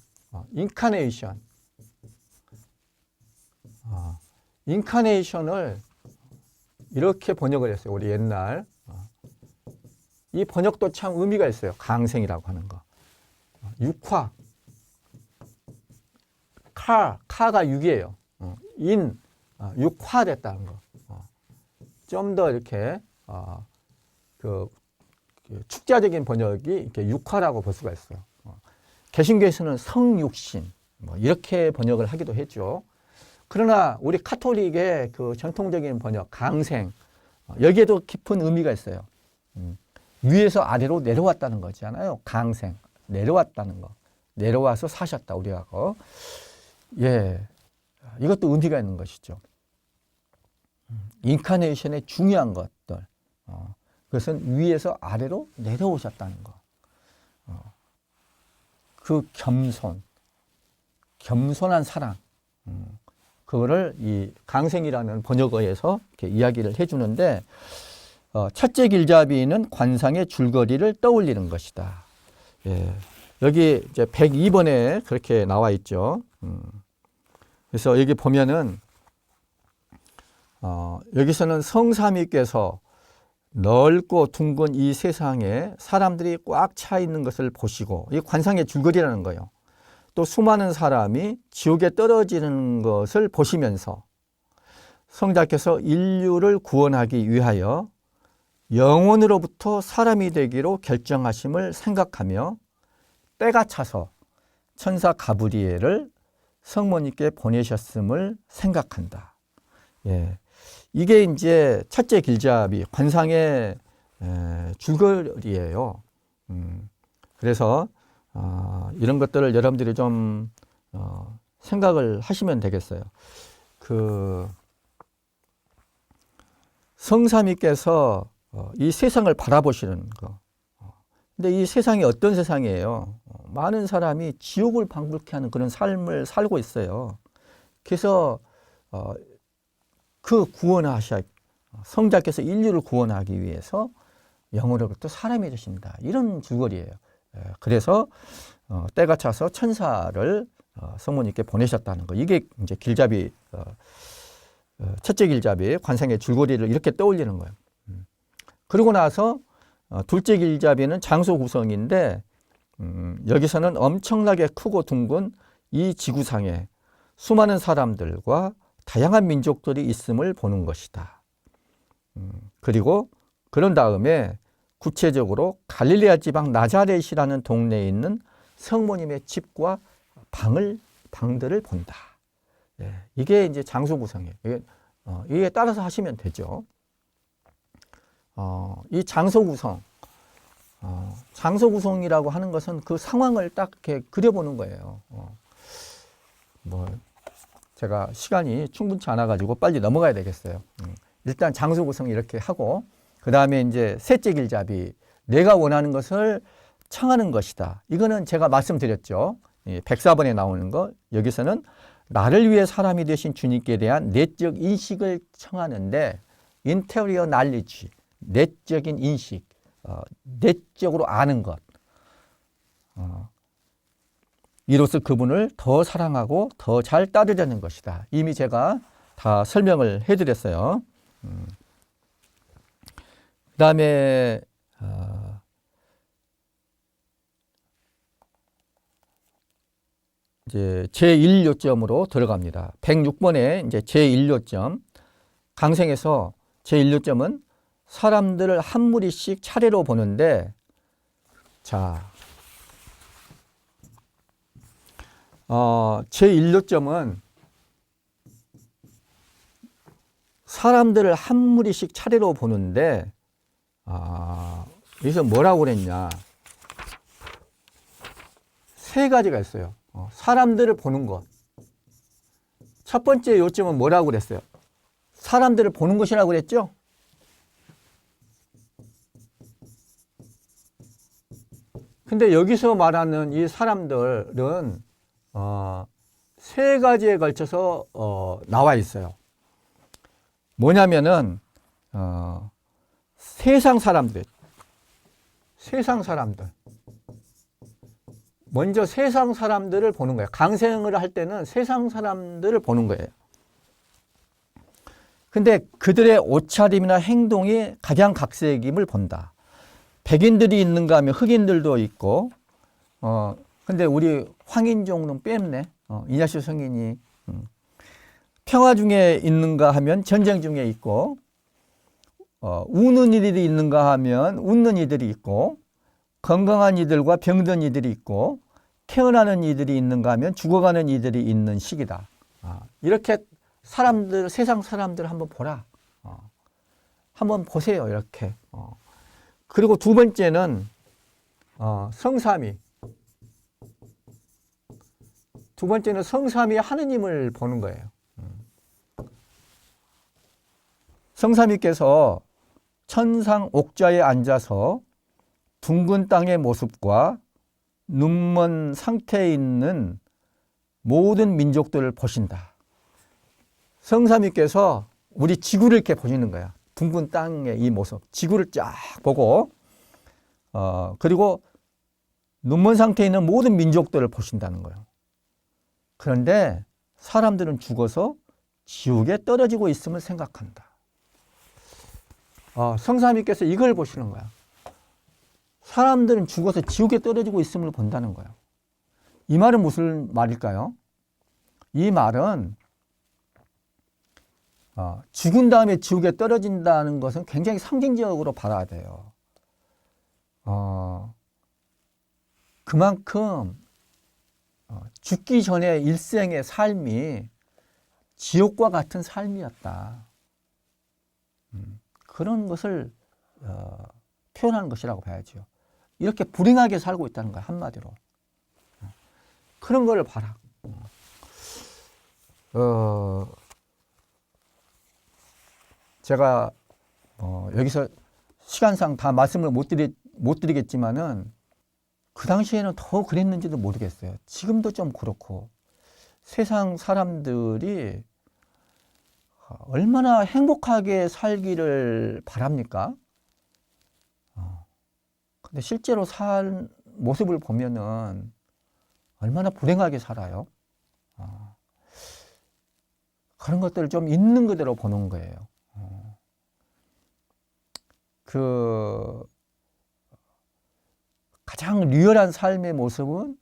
인카네이션 인카네이션을 이렇게 번역을 했어요. 우리 옛날 이 번역도 참 의미가 있어요. 강생이라고 하는 거 육화 카가 육이에요. 육화됐다는 거. 좀 더 이렇게 그 축자적인 번역이 이렇게 육화라고 볼 수가 있어요. 개신교에서는 성육신 뭐 이렇게 번역을 하기도 했죠. 그러나 우리 카톨릭의 그 전통적인 번역 강생 여기에도 깊은 의미가 있어요. 위에서 아래로 내려왔다는 거잖아요. 강생 내려왔다는 거. 내려와서 사셨다 우리하고. 예, 이것도 의미가 있는 것이죠. 인카네이션의 중요한 것들 그것은 위에서 아래로 내려오셨다는 거. 그 겸손한 사랑 그거를 이 강생이라는 번역어에서 이렇게 이야기를 해주는데 첫째 길잡이는 관상의 줄거리를 떠올리는 것이다. 예, 여기 이제 102번에 그렇게 나와 있죠. 그래서 여기 보면은 여기서는 성삼위께서 넓고 둥근 이 세상에 사람들이 꽉 차 있는 것을 보시고 이 관상의 줄거리라는 거예요. 또 수많은 사람이 지옥에 떨어지는 것을 보시면서 성자께서 인류를 구원하기 위하여 영원으로부터 사람이 되기로 결정하심을 생각하며 때가 차서 천사 가브리엘을 성모님께 보내셨음을 생각한다. 예, 이게 이제 첫째 길잡이 관상의 줄거리예요. 그래서 이런 것들을 여러분들이 좀 생각을 하시면 되겠어요. 그 성삼위께서 이 세상을 바라보시는 거. 근데 이 세상이 어떤 세상이에요? 많은 사람이 지옥을 방불케 하는 그런 삶을 살고 있어요. 그래서 그 성자께서 인류를 구원하기 위해서 영으로부터 사람이 되신다. 이런 줄거리예요. 그래서 때가 차서 천사를 성모님께 보내셨다는 거. 이게 이제 길잡이 첫째 길잡이의 관상의 줄거리를 이렇게 떠올리는 거예요. 그러고 나서 둘째 길잡이는 장소 구성인데 여기서는 엄청나게 크고 둥근 이 지구상에 수많은 사람들과 다양한 민족들이 있음을 보는 것이다. 그리고 그런 다음에 구체적으로 갈릴레아 지방 나자렛이라는 동네에 있는 성모님의 집과 방들을 본다. 예, 이게 이제 장소 구성이에요. 이게 따라서 하시면 되죠. 이 장소 구성이라고 하는 것은 그 상황을 딱 이렇게 그려보는 거예요. 제가 시간이 충분치 않아가지고 빨리 넘어가야 되겠어요. 일단 장소 구성 이렇게 하고, 그 다음에 이제 셋째 길잡이, 내가 원하는 것을 청하는 것이다. 이거는 제가 말씀드렸죠. 104번에 나오는 거. 여기서는 나를 위해 사람이 되신 주님께 대한 내적 인식을 청하는데, 인테리어 날리지, 내적인 인식, 내적으로 아는 것. 이로써 그분을 더 사랑하고 더 잘 따르려는 것이다. 이미 제가 다 설명을 해드렸어요. 그다음에 이제 제1요점으로 들어갑니다. 106번에 이제 제1요점 강생에서 제1요점은 사람들을 한 무리씩 차례로 보는데, 자, 제1요점은 사람들을 한 무리씩 차례로 보는데, 여기서 뭐라고 그랬냐? 세 가지가 있어요. 사람들을 보는 것. 첫 번째 요점은 뭐라고 그랬어요? 사람들을 보는 것이라고 그랬죠? 근데 여기서 말하는 이 사람들은 세 가지에 걸쳐서 나와 있어요. 뭐냐면은 세상 사람들. 먼저 세상 사람들을 보는 거예요. 강생을 할 때는 세상 사람들을 보는 거예요. 근데 그들의 옷차림이나 행동이 각양각색임을 본다. 백인들이 있는가 하면 흑인들도 있고, 근데 우리 황인종은 뺐네. 이냐시오 성인이. 평화 중에 있는가 하면 전쟁 중에 있고, 우는 이들이 있는가 하면 웃는 이들이 있고, 건강한 이들과 병든 이들이 있고, 태어나는 이들이 있는가 하면 죽어가는 이들이 있는 시기다. 이렇게 사람들, 세상 사람들 한번 보라. 한번 보세요. 이렇게. 그리고 두 번째는 성삼위. 두 번째는 성삼위 하느님을 보는 거예요. 성삼위께서 천상 옥좌에 앉아서 둥근 땅의 모습과 눈먼 상태에 있는 모든 민족들을 보신다. 성삼위께서 우리 지구를 이렇게 보시는 거야. 둥근 땅의 이 모습, 지구를 쫙 보고, 그리고 눈먼 상태에 있는 모든 민족들을 보신다는 거예요. 그런데 사람들은 죽어서 지옥에 떨어지고 있음을 생각한다. 성삼위께서 이걸 보시는 거야. 사람들은 죽어서 지옥에 떨어지고 있음을 본다는 거예요. 이 말은 무슨 말일까요? 이 말은 죽은 다음에 지옥에 떨어진다는 것은 굉장히 상징적으로 봐야 돼요. 그만큼 죽기 전에 일생의 삶이 지옥과 같은 삶이었다. 그런 것을 표현하는 것이라고 봐야죠. 이렇게 불행하게 살고 있다는 거야, 한마디로. 그런 걸 봐라. 제가 여기서 시간상 다 말씀을 못 드리겠지만은 그 당시에는 더 그랬는지도 모르겠어요. 지금도 좀 그렇고 세상 사람들이 얼마나 행복하게 살기를 바랍니까? 근데 실제로 살 모습을 보면은 얼마나 불행하게 살아요. 그런 것들을 좀 있는 그대로 보는 거예요. 그 가장 리얼한 삶의 모습은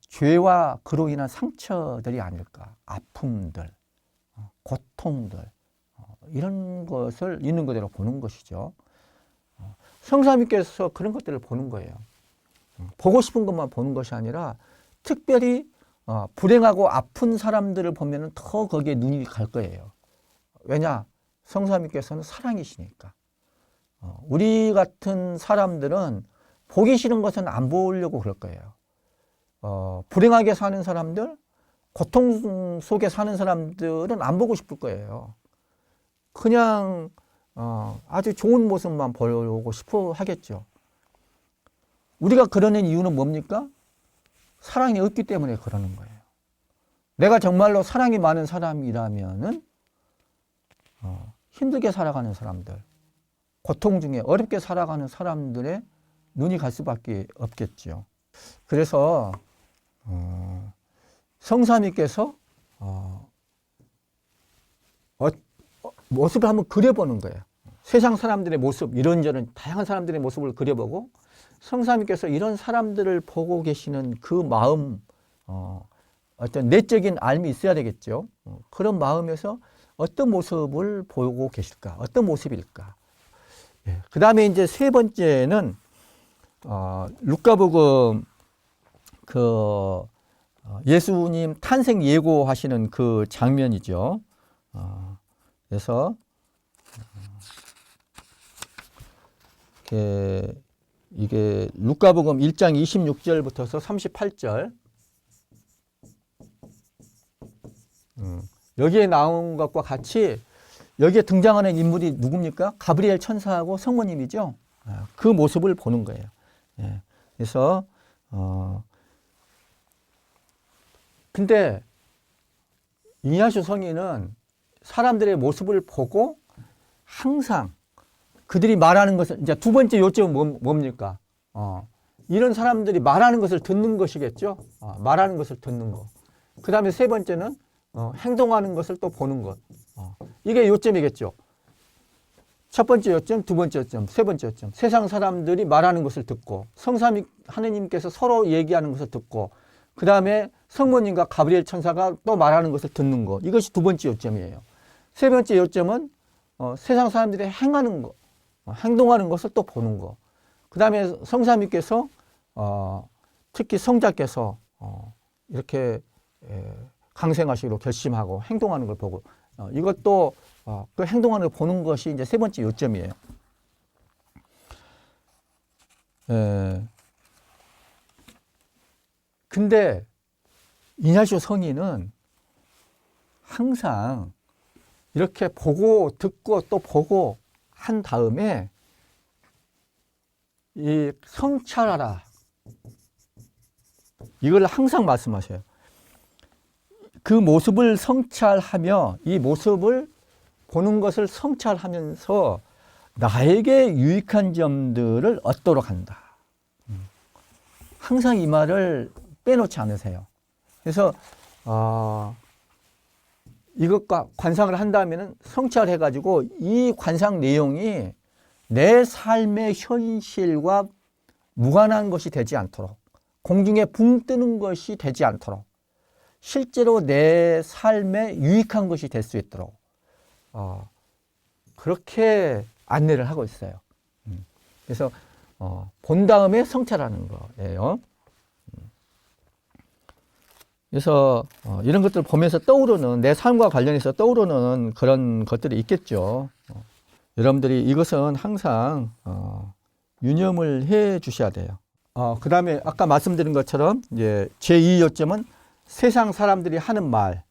죄와 그로 인한 상처들이 아닐까. 아픔들, 고통들, 이런 것을 있는 그대로 보는 것이죠. 성삼위께서 그런 것들을 보는 거예요. 보고 싶은 것만 보는 것이 아니라 특별히 불행하고 아픈 사람들을 보면 더 거기에 눈이 갈 거예요. 왜냐? 성삼위께서는 사랑이시니까. 우리 같은 사람들은 보기 싫은 것은 안 보려고 그럴 거예요. 불행하게 사는 사람들, 고통 속에 사는 사람들은 안 보고 싶을 거예요. 그냥 아주 좋은 모습만 보고 싶어 하겠죠. 우리가 그러는 이유는 뭡니까? 사랑이 없기 때문에 그러는 거예요. 내가 정말로 사랑이 많은 사람이라면은 힘들게 살아가는 사람들, 고통 중에 어렵게 살아가는 사람들의 눈이 갈 수밖에 없겠죠. 그래서 성삼위께서 모습을 한번 그려보는 거예요. 세상 사람들의 모습, 이런저런 다양한 사람들의 모습을 그려보고 성삼위께서 이런 사람들을 보고 계시는 그 마음, 어떤 내적인 알미 있어야 되겠죠. 그런 마음에서 어떤 모습을 보고 계실까? 어떤 모습일까? 예. 그 다음에 이제 세 번째는 루카복음 예수님 탄생 예고하시는 그 장면이죠. 그래서 이게 루카복음 1장 26절부터서 38절. 여기에 나온 것과 같이 여기에 등장하는 인물이 누굽니까? 가브리엘 천사하고 성모님이죠. 그 모습을 보는 거예요. 예. 그래서 근데 이냐수 성인은 사람들의 모습을 보고 항상 그들이 말하는 것을, 이제 두 번째 요점은 뭡니까? 이런 사람들이 말하는 것을 듣는 것이겠죠. 말하는 것을 듣는 거. 그 다음에 세 번째는 행동하는 것을 또 보는 것. 이게 요점이겠죠. 첫 번째 요점, 두 번째 요점, 세 번째 요점. 세상 사람들이 말하는 것을 듣고 성삼위 하느님께서 서로 얘기하는 것을 듣고 그 다음에 성모님과 가브리엘 천사가 또 말하는 것을 듣는 것. 이것이 두 번째 요점이에요. 세 번째 요점은 세상 사람들이 행하는 것, 행동하는 것을 또 보는 것. 그 다음에 성삼위께서 특히 성자께서 이렇게 강생하시기로 결심하고 행동하는 걸 보고 이것도 그 행동하는 걸 보는 것이 이제 세 번째 요점이에요. 근데 이냐수 성인은 항상 이렇게 보고 듣고 또 보고 한 다음에 이 성찰하라. 이걸 항상 말씀하셔요. 그 모습을 성찰하며 이 모습을 보는 것을 성찰하면서 나에게 유익한 점들을 얻도록 한다. 항상 이 말을 빼놓지 않으세요. 그래서 이것과 관상을 한다면 성찰해가지고 이 관상 내용이 내 삶의 현실과 무관한 것이 되지 않도록, 공중에 붕 뜨는 것이 되지 않도록, 실제로 내 삶에 유익한 것이 될 수 있도록 그렇게 안내를 하고 있어요. 그래서 본 다음에 성찰하는 거예요. 그래서 이런 것들을 보면서 떠오르는, 내 삶과 관련해서 떠오르는 그런 것들이 있겠죠. 여러분들이 이것은 항상 유념을 해 주셔야 돼요. 그 다음에 아까 말씀드린 것처럼 이제 제2 요점은 세상 사람들이 하는 말,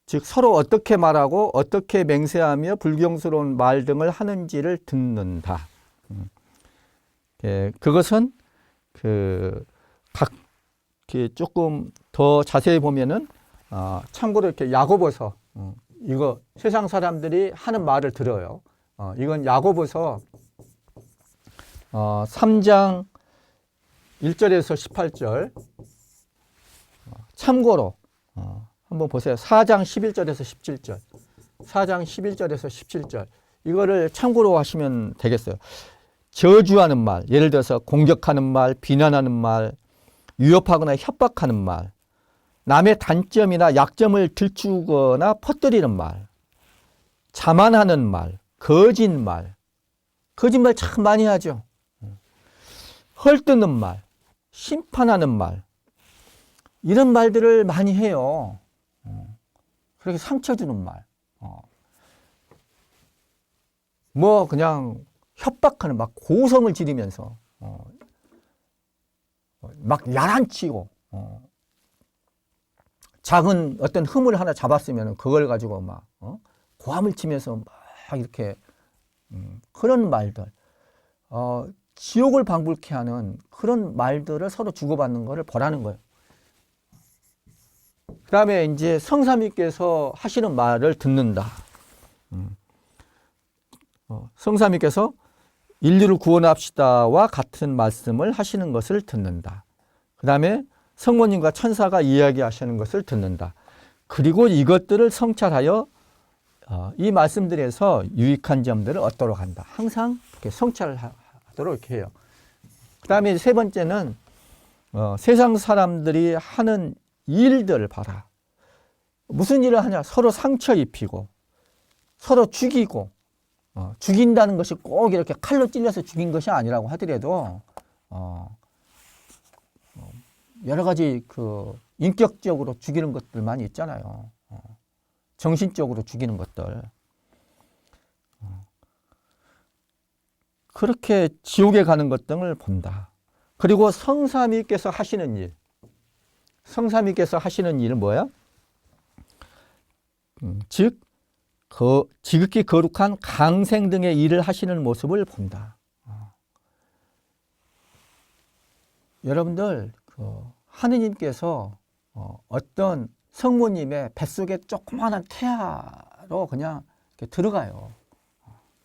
즉 서로 어떻게 말하고 어떻게 맹세하며 불경스러운 말 등을 하는지를 듣는다. 그것은 조금 더 자세히 보면은 참고로 이렇게 야고보서 이거 세상 사람들이 하는 말을 들어요. 이건 야고보서 3장 1절에서 18절. 참고로 한번 보세요. 4장 11절에서 17절. 4장 11절에서 17절. 이거를 참고로 하시면 되겠어요. 저주하는 말, 예를 들어서 공격하는 말, 비난하는 말, 위협하거나 협박하는 말, 남의 단점이나 약점을 들추거나 퍼뜨리는 말, 자만하는 말, 거짓말 참 많이 하죠. 헐뜯는 말, 심판하는 말, 이런 말들을 많이 해요. 그렇게 상처 주는 말, 뭐 그냥 협박하는, 막 고성을 지르면서 막 야단치고 작은 어떤 흠을 하나 잡았으면 그걸 가지고 막 고함을 치면서 막 이렇게 그런 말들, 지옥을 방불케 하는 그런 말들을 서로 주고받는 것을 보라는 거예요. 그 다음에 이제 성삼위께서 하시는 말을 듣는다. 성삼위께서 인류를 구원합시다와 같은 말씀을 하시는 것을 듣는다. 그 다음에 성모님과 천사가 이야기하시는 것을 듣는다. 그리고 이것들을 성찰하여 이 말씀들에서 유익한 점들을 얻도록 한다. 항상 이렇게 성찰을 하도록 이렇게 해요. 그 다음에 세 번째는 세상 사람들이 하는 일들을 봐라. 무슨 일을 하냐? 서로 상처 입히고 서로 죽이고 죽인다는 것이 꼭 이렇게 칼로 찔려서 죽인 것이 아니라고 하더라도 여러 가지 그 인격적으로 죽이는 것들 많이 있잖아요. 정신적으로 죽이는 것들. 그렇게 지옥에 가는 것 등을 본다. 그리고 성삼위께서 하시는 일. 성삼위께서 하시는 일은 뭐야? 즉 지극히 거룩한 강생 등의 일을 하시는 모습을 본다. 여러분들 하느님께서 어떤 성모님의 뱃속에 조그마한 태아로 그냥 이렇게 들어가요.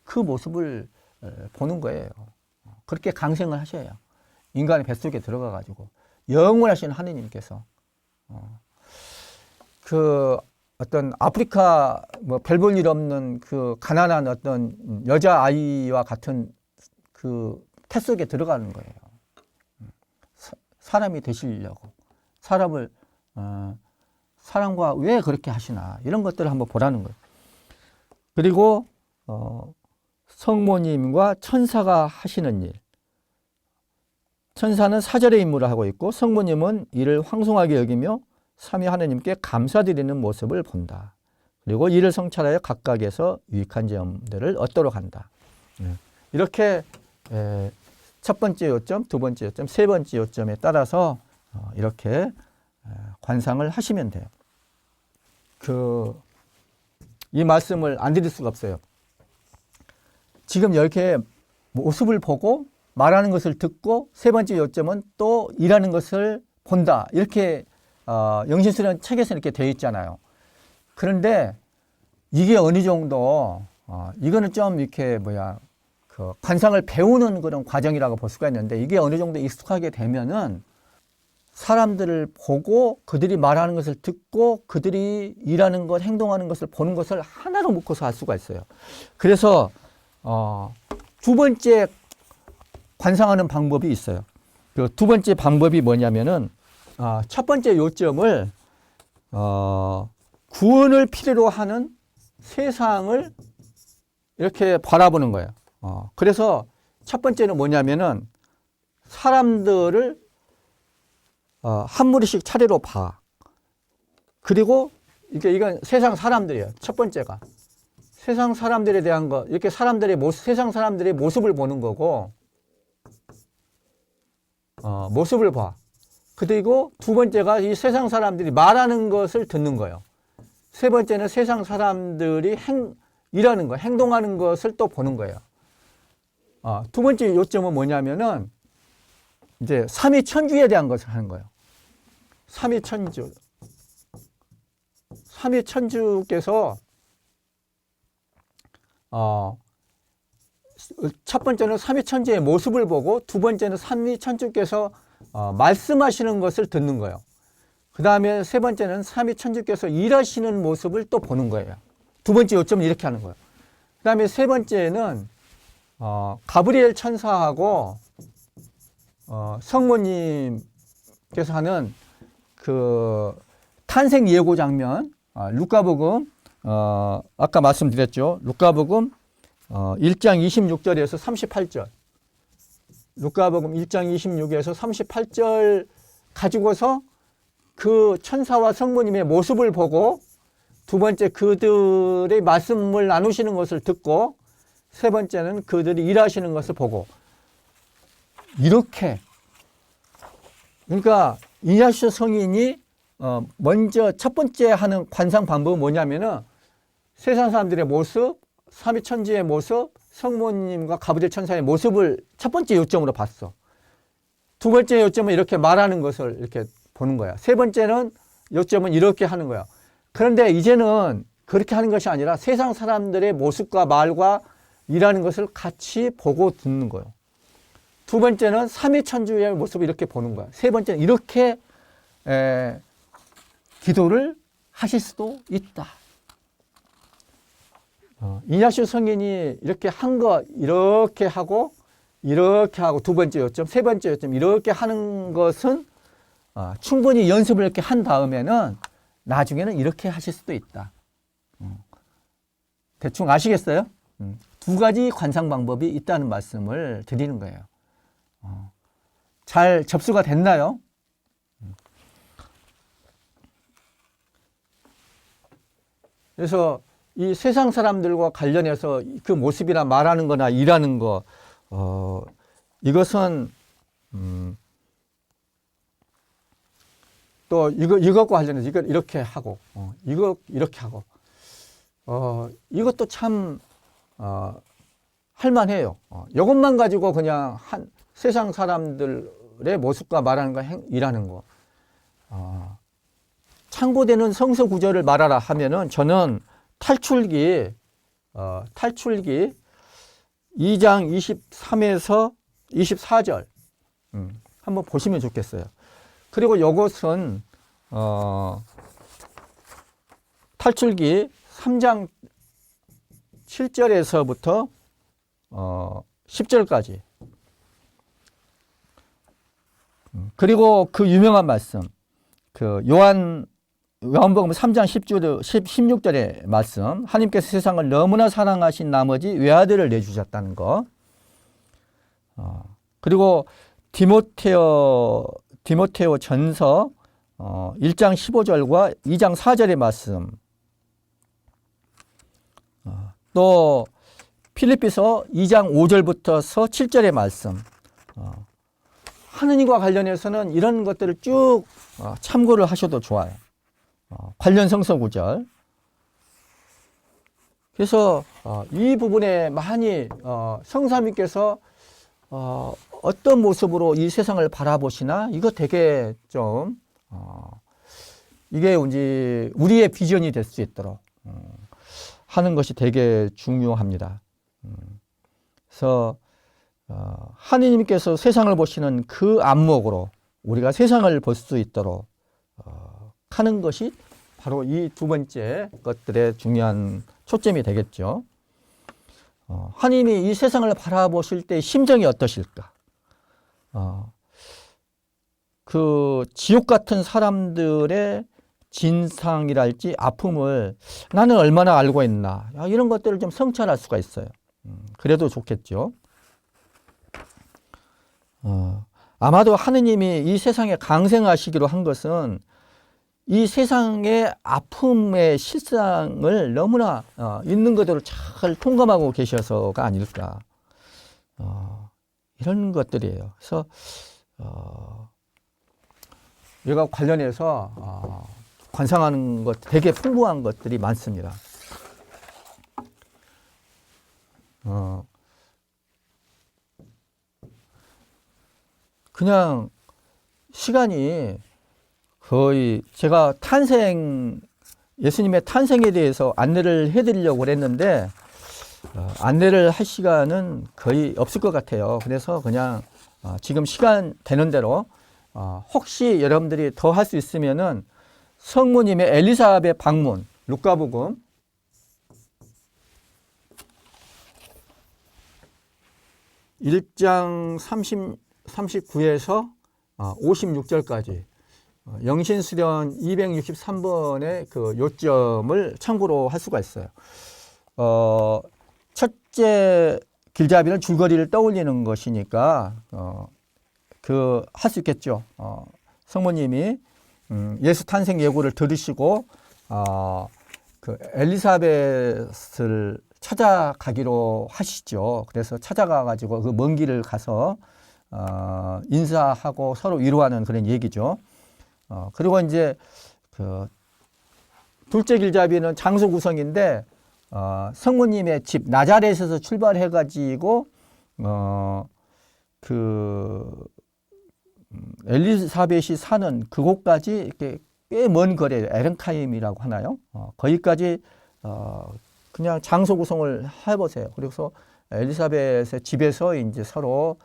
그 모습을 보는 거예요. 그렇게 강생을 하셔요. 인간의 뱃속에 들어가 가지고 영원하신 하느님께서 그 어떤 아프리카 뭐 별 볼 일 없는 그 가난한 어떤 여자 아이와 같은 그 태 속에 들어가는 거예요. 사람이 되시려고 사람을 사람과 왜 그렇게 하시나 이런 것들을 한번 보라는 거예요. 그리고 성모님과 천사가 하시는 일. 천사는 사절의 임무를 하고 있고 성모님은 이를 황송하게 여기며 삼위 하느님께 감사드리는 모습을 본다. 그리고 이를 성찰하여 각각에서 유익한 점들을 얻도록 한다. 이렇게 첫 번째 요점, 두 번째 요점, 세 번째 요점에 따라서 이렇게 관상을 하시면 돼요. 이 말씀을 안 드릴 수가 없어요. 지금 이렇게 모습을 보고 말하는 것을 듣고 세 번째 요점은 또 일하는 것을 본다. 이렇게 영신수련 책에서 이렇게 되어 있잖아요. 그런데 이게 어느 정도 이거는 좀 이렇게 그 관상을 배우는 그런 과정이라고 볼 수가 있는데 이게 어느 정도 익숙하게 되면은 사람들을 보고 그들이 말하는 것을 듣고 그들이 일하는 것, 행동하는 것을 보는 것을 하나로 묶어서 알 수가 있어요. 그래서 두 번째 관상하는 방법이 있어요. 그 두 번째 방법이 뭐냐면은 첫 번째 요점을 구원을 필요로 하는 세상을 이렇게 바라보는 거예요. 그래서 첫 번째는 뭐냐면은 사람들을 한 무리씩 차례로 봐. 그리고 이건 세상 사람들이에요. 첫 번째가 세상 사람들에 대한 거 이렇게 세상 사람들의 모습을 보는 거고 모습을 봐. 그리고 두 번째가 이 세상 사람들이 말하는 것을 듣는 거예요. 세 번째는 세상 사람들이 일하는 거, 행동하는 것을 또 보는 거예요. 두 번째 요점은 뭐냐면은 이제 삼위천주에 대한 것을 하는 거예요. 삼위천주. 삼위천주께서 첫 번째는 삼위천주의 모습을 보고 두 번째는 삼위천주께서 말씀하시는 것을 듣는 거예요. 그 다음에 세 번째는 삼위천주께서 일하시는 모습을 또 보는 거예요. 두 번째 요점은 이렇게 하는 거예요. 그 다음에 세 번째는 가브리엘 천사하고 성모님께서 하는 그 탄생 예고 장면, 루카복음 아까 말씀드렸죠. 루카복음 1장 26절에서 38절. 루카복음 1장 26에서 38절 가지고서 그 천사와 성모님의 모습을 보고 두 번째 그들의 말씀을 나누시는 것을 듣고 세 번째는 그들이 일하시는 것을 보고 이렇게 그러니까 이냐시오 성인이 먼저 첫 번째 하는 관상 방법은 뭐냐면은 세상 사람들의 모습, 삼위천지의 모습, 성모님과 가브리엘 천사의 모습을 첫 번째 요점으로 봤어. 두 번째 요점은 이렇게 말하는 것을 이렇게 보는 거야. 세 번째는 요점은 이렇게 하는 거야. 그런데 이제는 그렇게 하는 것이 아니라 세상 사람들의 모습과 말과 일하는 것을 같이 보고 듣는 거예요. 두 번째는 삼위천주의 모습을 이렇게 보는 거야. 세 번째는 이렇게 기도를 하실 수도 있다. 이냐시오 성인이 이렇게 한 거 이렇게 하고 두 번째 요점, 세 번째 요점 이렇게 하는 것은 충분히 연습을 이렇게 한 다음에는 나중에는 이렇게 하실 수도 있다. 대충 아시겠어요? 두 가지 관상 방법이 있다는 말씀을 드리는 거예요. 잘 접수가 됐나요? 그래서 이 세상 사람들과 관련해서 그 모습이나 말하는 거나 일하는 거, 이것은, 또 이것과 관련해서 이걸 이렇게 하고, 이거 이렇게 하고, 이것도 참, 할만해요. 이것만 가지고 그냥 세상 사람들의 모습과 말하는 거, 일하는 거. 참고되는 성서 구절을 말하라 하면은 저는 탈출기 2장 23에서 24절 한번 보시면 좋겠어요. 그리고 이것은 탈출기 3장 7절에서부터 10절까지. 그리고 그 유명한 말씀, 그 요한복음 3장 16절의 말씀, 하나님께서 세상을 너무나 사랑하신 나머지 외아들을 내주셨다는 거. 그리고 디모테오 전서 1장 15절과 2장 4절의 말씀, 또 필립비서 2장 5절부터서 7절의 말씀, 하느님과 관련해서는 이런 것들을 쭉 참고를 하셔도 좋아요. 관련 성서 구절. 그래서 이 부분에 많이 성사님께서 어떤 모습으로 이 세상을 바라보시나, 이거 되게 좀 이게 이제 우리의 비전이 될 수 있도록 하는 것이 되게 중요합니다. 그래서 하느님께서 세상을 보시는 그 안목으로 우리가 세상을 볼 수 있도록 하는 것이 바로 이 두 번째 것들의 중요한 초점이 되겠죠. 하느님이 이 세상을 바라보실 때 심정이 어떠실까? 그 지옥 같은 사람들의 진상이랄지 아픔을 나는 얼마나 알고 있나, 이런 것들을 좀 성찰할 수가 있어요. 그래도 좋겠죠. 아마도 하느님이 이 세상에 강생하시기로 한 것은 이 세상의 아픔의 실상을 너무나 있는 그대로 잘 통감하고 계셔서가 아닐까, 이런 것들이에요. 그래서 우리가 관련해서 관상하는 것 되게 풍부한 것들이 많습니다. 그냥 시간이 거의 제가 예수님의 탄생에 대해서 안내를 해드리려고 그랬는데 안내를 할 시간은 거의 없을 것 같아요. 그래서 그냥 지금 시간 되는 대로 혹시 여러분들이 더 할 수 있으면은 성모님의 엘리사벳 방문, 루카복음 1장 39에서 56절까지 영신수련 263번의 그 요점을 참고로 할 수가 있어요. 첫째 길잡이는 줄거리를 떠올리는 것이니까 할 수 있겠죠. 성모님이 예수 탄생 예고를 들으시고 그 엘리사벳을 찾아가기로 하시죠. 그래서 찾아가가지고 그 먼 길을 가서 인사하고 서로 위로하는 그런 얘기죠. 그리고 이제 그 둘째 길잡이는 장소 구성인데 성모님의 집 나자렛에서 출발해가지고 그 엘리사벳이 사는 그곳까지 이렇게 꽤 먼 거리에 에른카임이라고 하나요? 거기까지 그냥 장소 구성을 해보세요. 그래서 엘리사벳의 집에서 이제 서로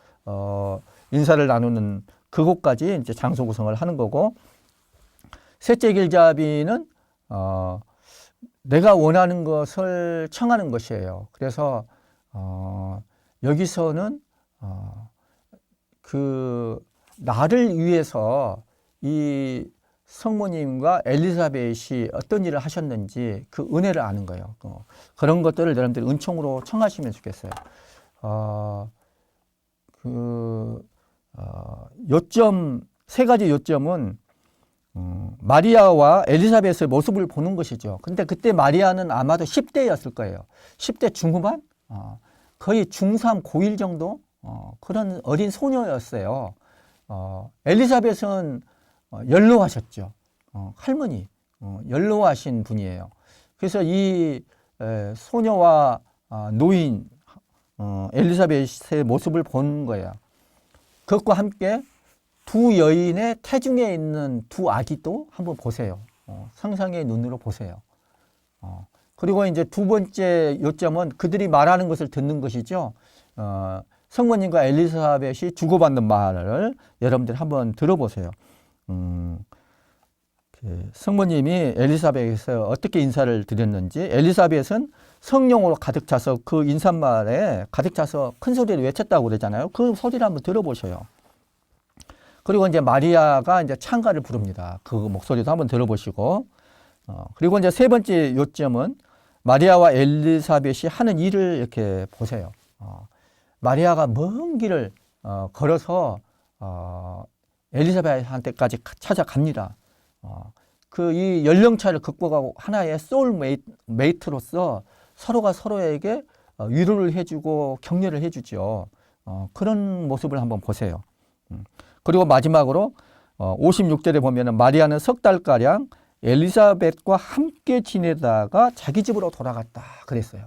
인사를 나누는 그곳까지 이제 장소 구성을 하는 거고, 셋째 길잡이는 내가 원하는 것을 청하는 것이에요. 그래서 여기서는 그 나를 위해서 이 성모님과 엘리사벳이 어떤 일을 하셨는지 그 은혜를 아는 거예요. 그런 것들을 여러분들이 은총으로 청하시면 좋겠어요. 요점, 세 가지 요점은 마리아와 엘리사벳의 모습을 보는 것이죠. 근데 그때 마리아는 아마도 10대였을 거예요. 10대 중후반? 거의 중3, 고1 정도? 그런 어린 소녀였어요. 엘리사벳은 연로하셨죠. 할머니, 연로하신 분이에요. 그래서 이 소녀와 노인 엘리사벳의 모습을 본 거예요. 그것과 함께 두 여인의 태중에 있는 두 아기도 한번 보세요. 상상의 눈으로 보세요. 그리고 이제 두 번째 요점은 그들이 말하는 것을 듣는 것이죠. 성모님과 엘리사벳이 주고받는 말을 여러분들 한번 들어보세요. 성모님이 엘리사벳에서 어떻게 인사를 드렸는지, 엘리사벳은 성령으로 가득 차서 그 인사말에 가득 차서 큰 소리를 외쳤다고 그러잖아요. 그 소리를 한번 들어보셔요. 그리고 이제 마리아가 이제 찬가를 부릅니다. 그 목소리도 한번 들어보시고, 그리고 이제 세 번째 요점은 마리아와 엘리사벳이 하는 일을 이렇게 보세요. 마리아가 먼 길을 걸어서 엘리사벳한테까지 찾아갑니다. 그 이 연령차를 극복하고 하나의 소울메이트로서 서로가 서로에게 위로를 해주고 격려를 해주죠. 그런 모습을 한번 보세요. 그리고 마지막으로 56절에 보면은 마리아는 석 달가량 엘리사벳과 함께 지내다가 자기 집으로 돌아갔다 그랬어요.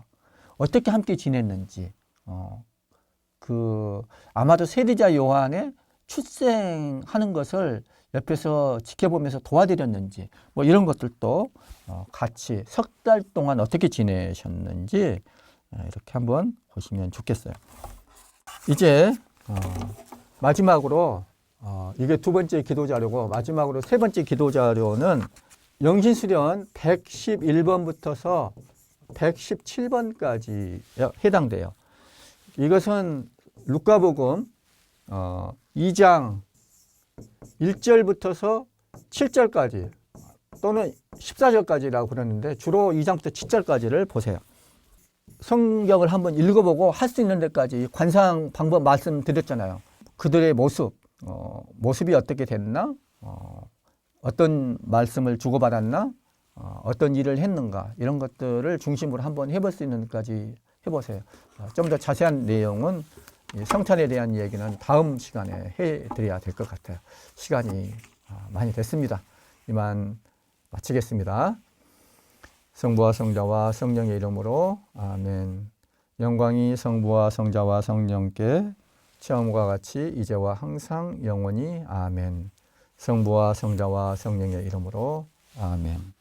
어떻게 함께 지냈는지, 아마도 세리자 요한의 출생하는 것을 옆에서 지켜보면서 도와드렸는지, 뭐 이런 것들도 같이 석 달 동안 어떻게 지내셨는지 이렇게 한번 보시면 좋겠어요. 이제 마지막으로 이게 두 번째 기도 자료고, 마지막으로 세 번째 기도 자료는 영신수련 111번부터서 117번까지 해당돼요. 이것은 루카복음 2장 1절부터서 7절까지 또는 14절까지라고 그러는데 주로 2장부터 7절까지를 보세요. 성경을 한번 읽어보고 할 수 있는 데까지 관상 방법 말씀드렸잖아요. 그들의 모습이 어떻게 됐나, 어떤 말씀을 주고받았나, 어떤 일을 했는가, 이런 것들을 중심으로 한번 해볼 수 있는 데까지 해보세요. 좀 더 자세한 내용은 성찬에 대한 얘기는 다음 시간에 해드려야 될 것 같아요. 시간이 많이 됐습니다. 이만 마치겠습니다. 성부와 성자와 성령의 이름으로 아멘. 영광이 성부와 성자와 성령께 처음과 같이 이제와 항상 영원히 아멘. 성부와 성자와 성령의 이름으로 아멘.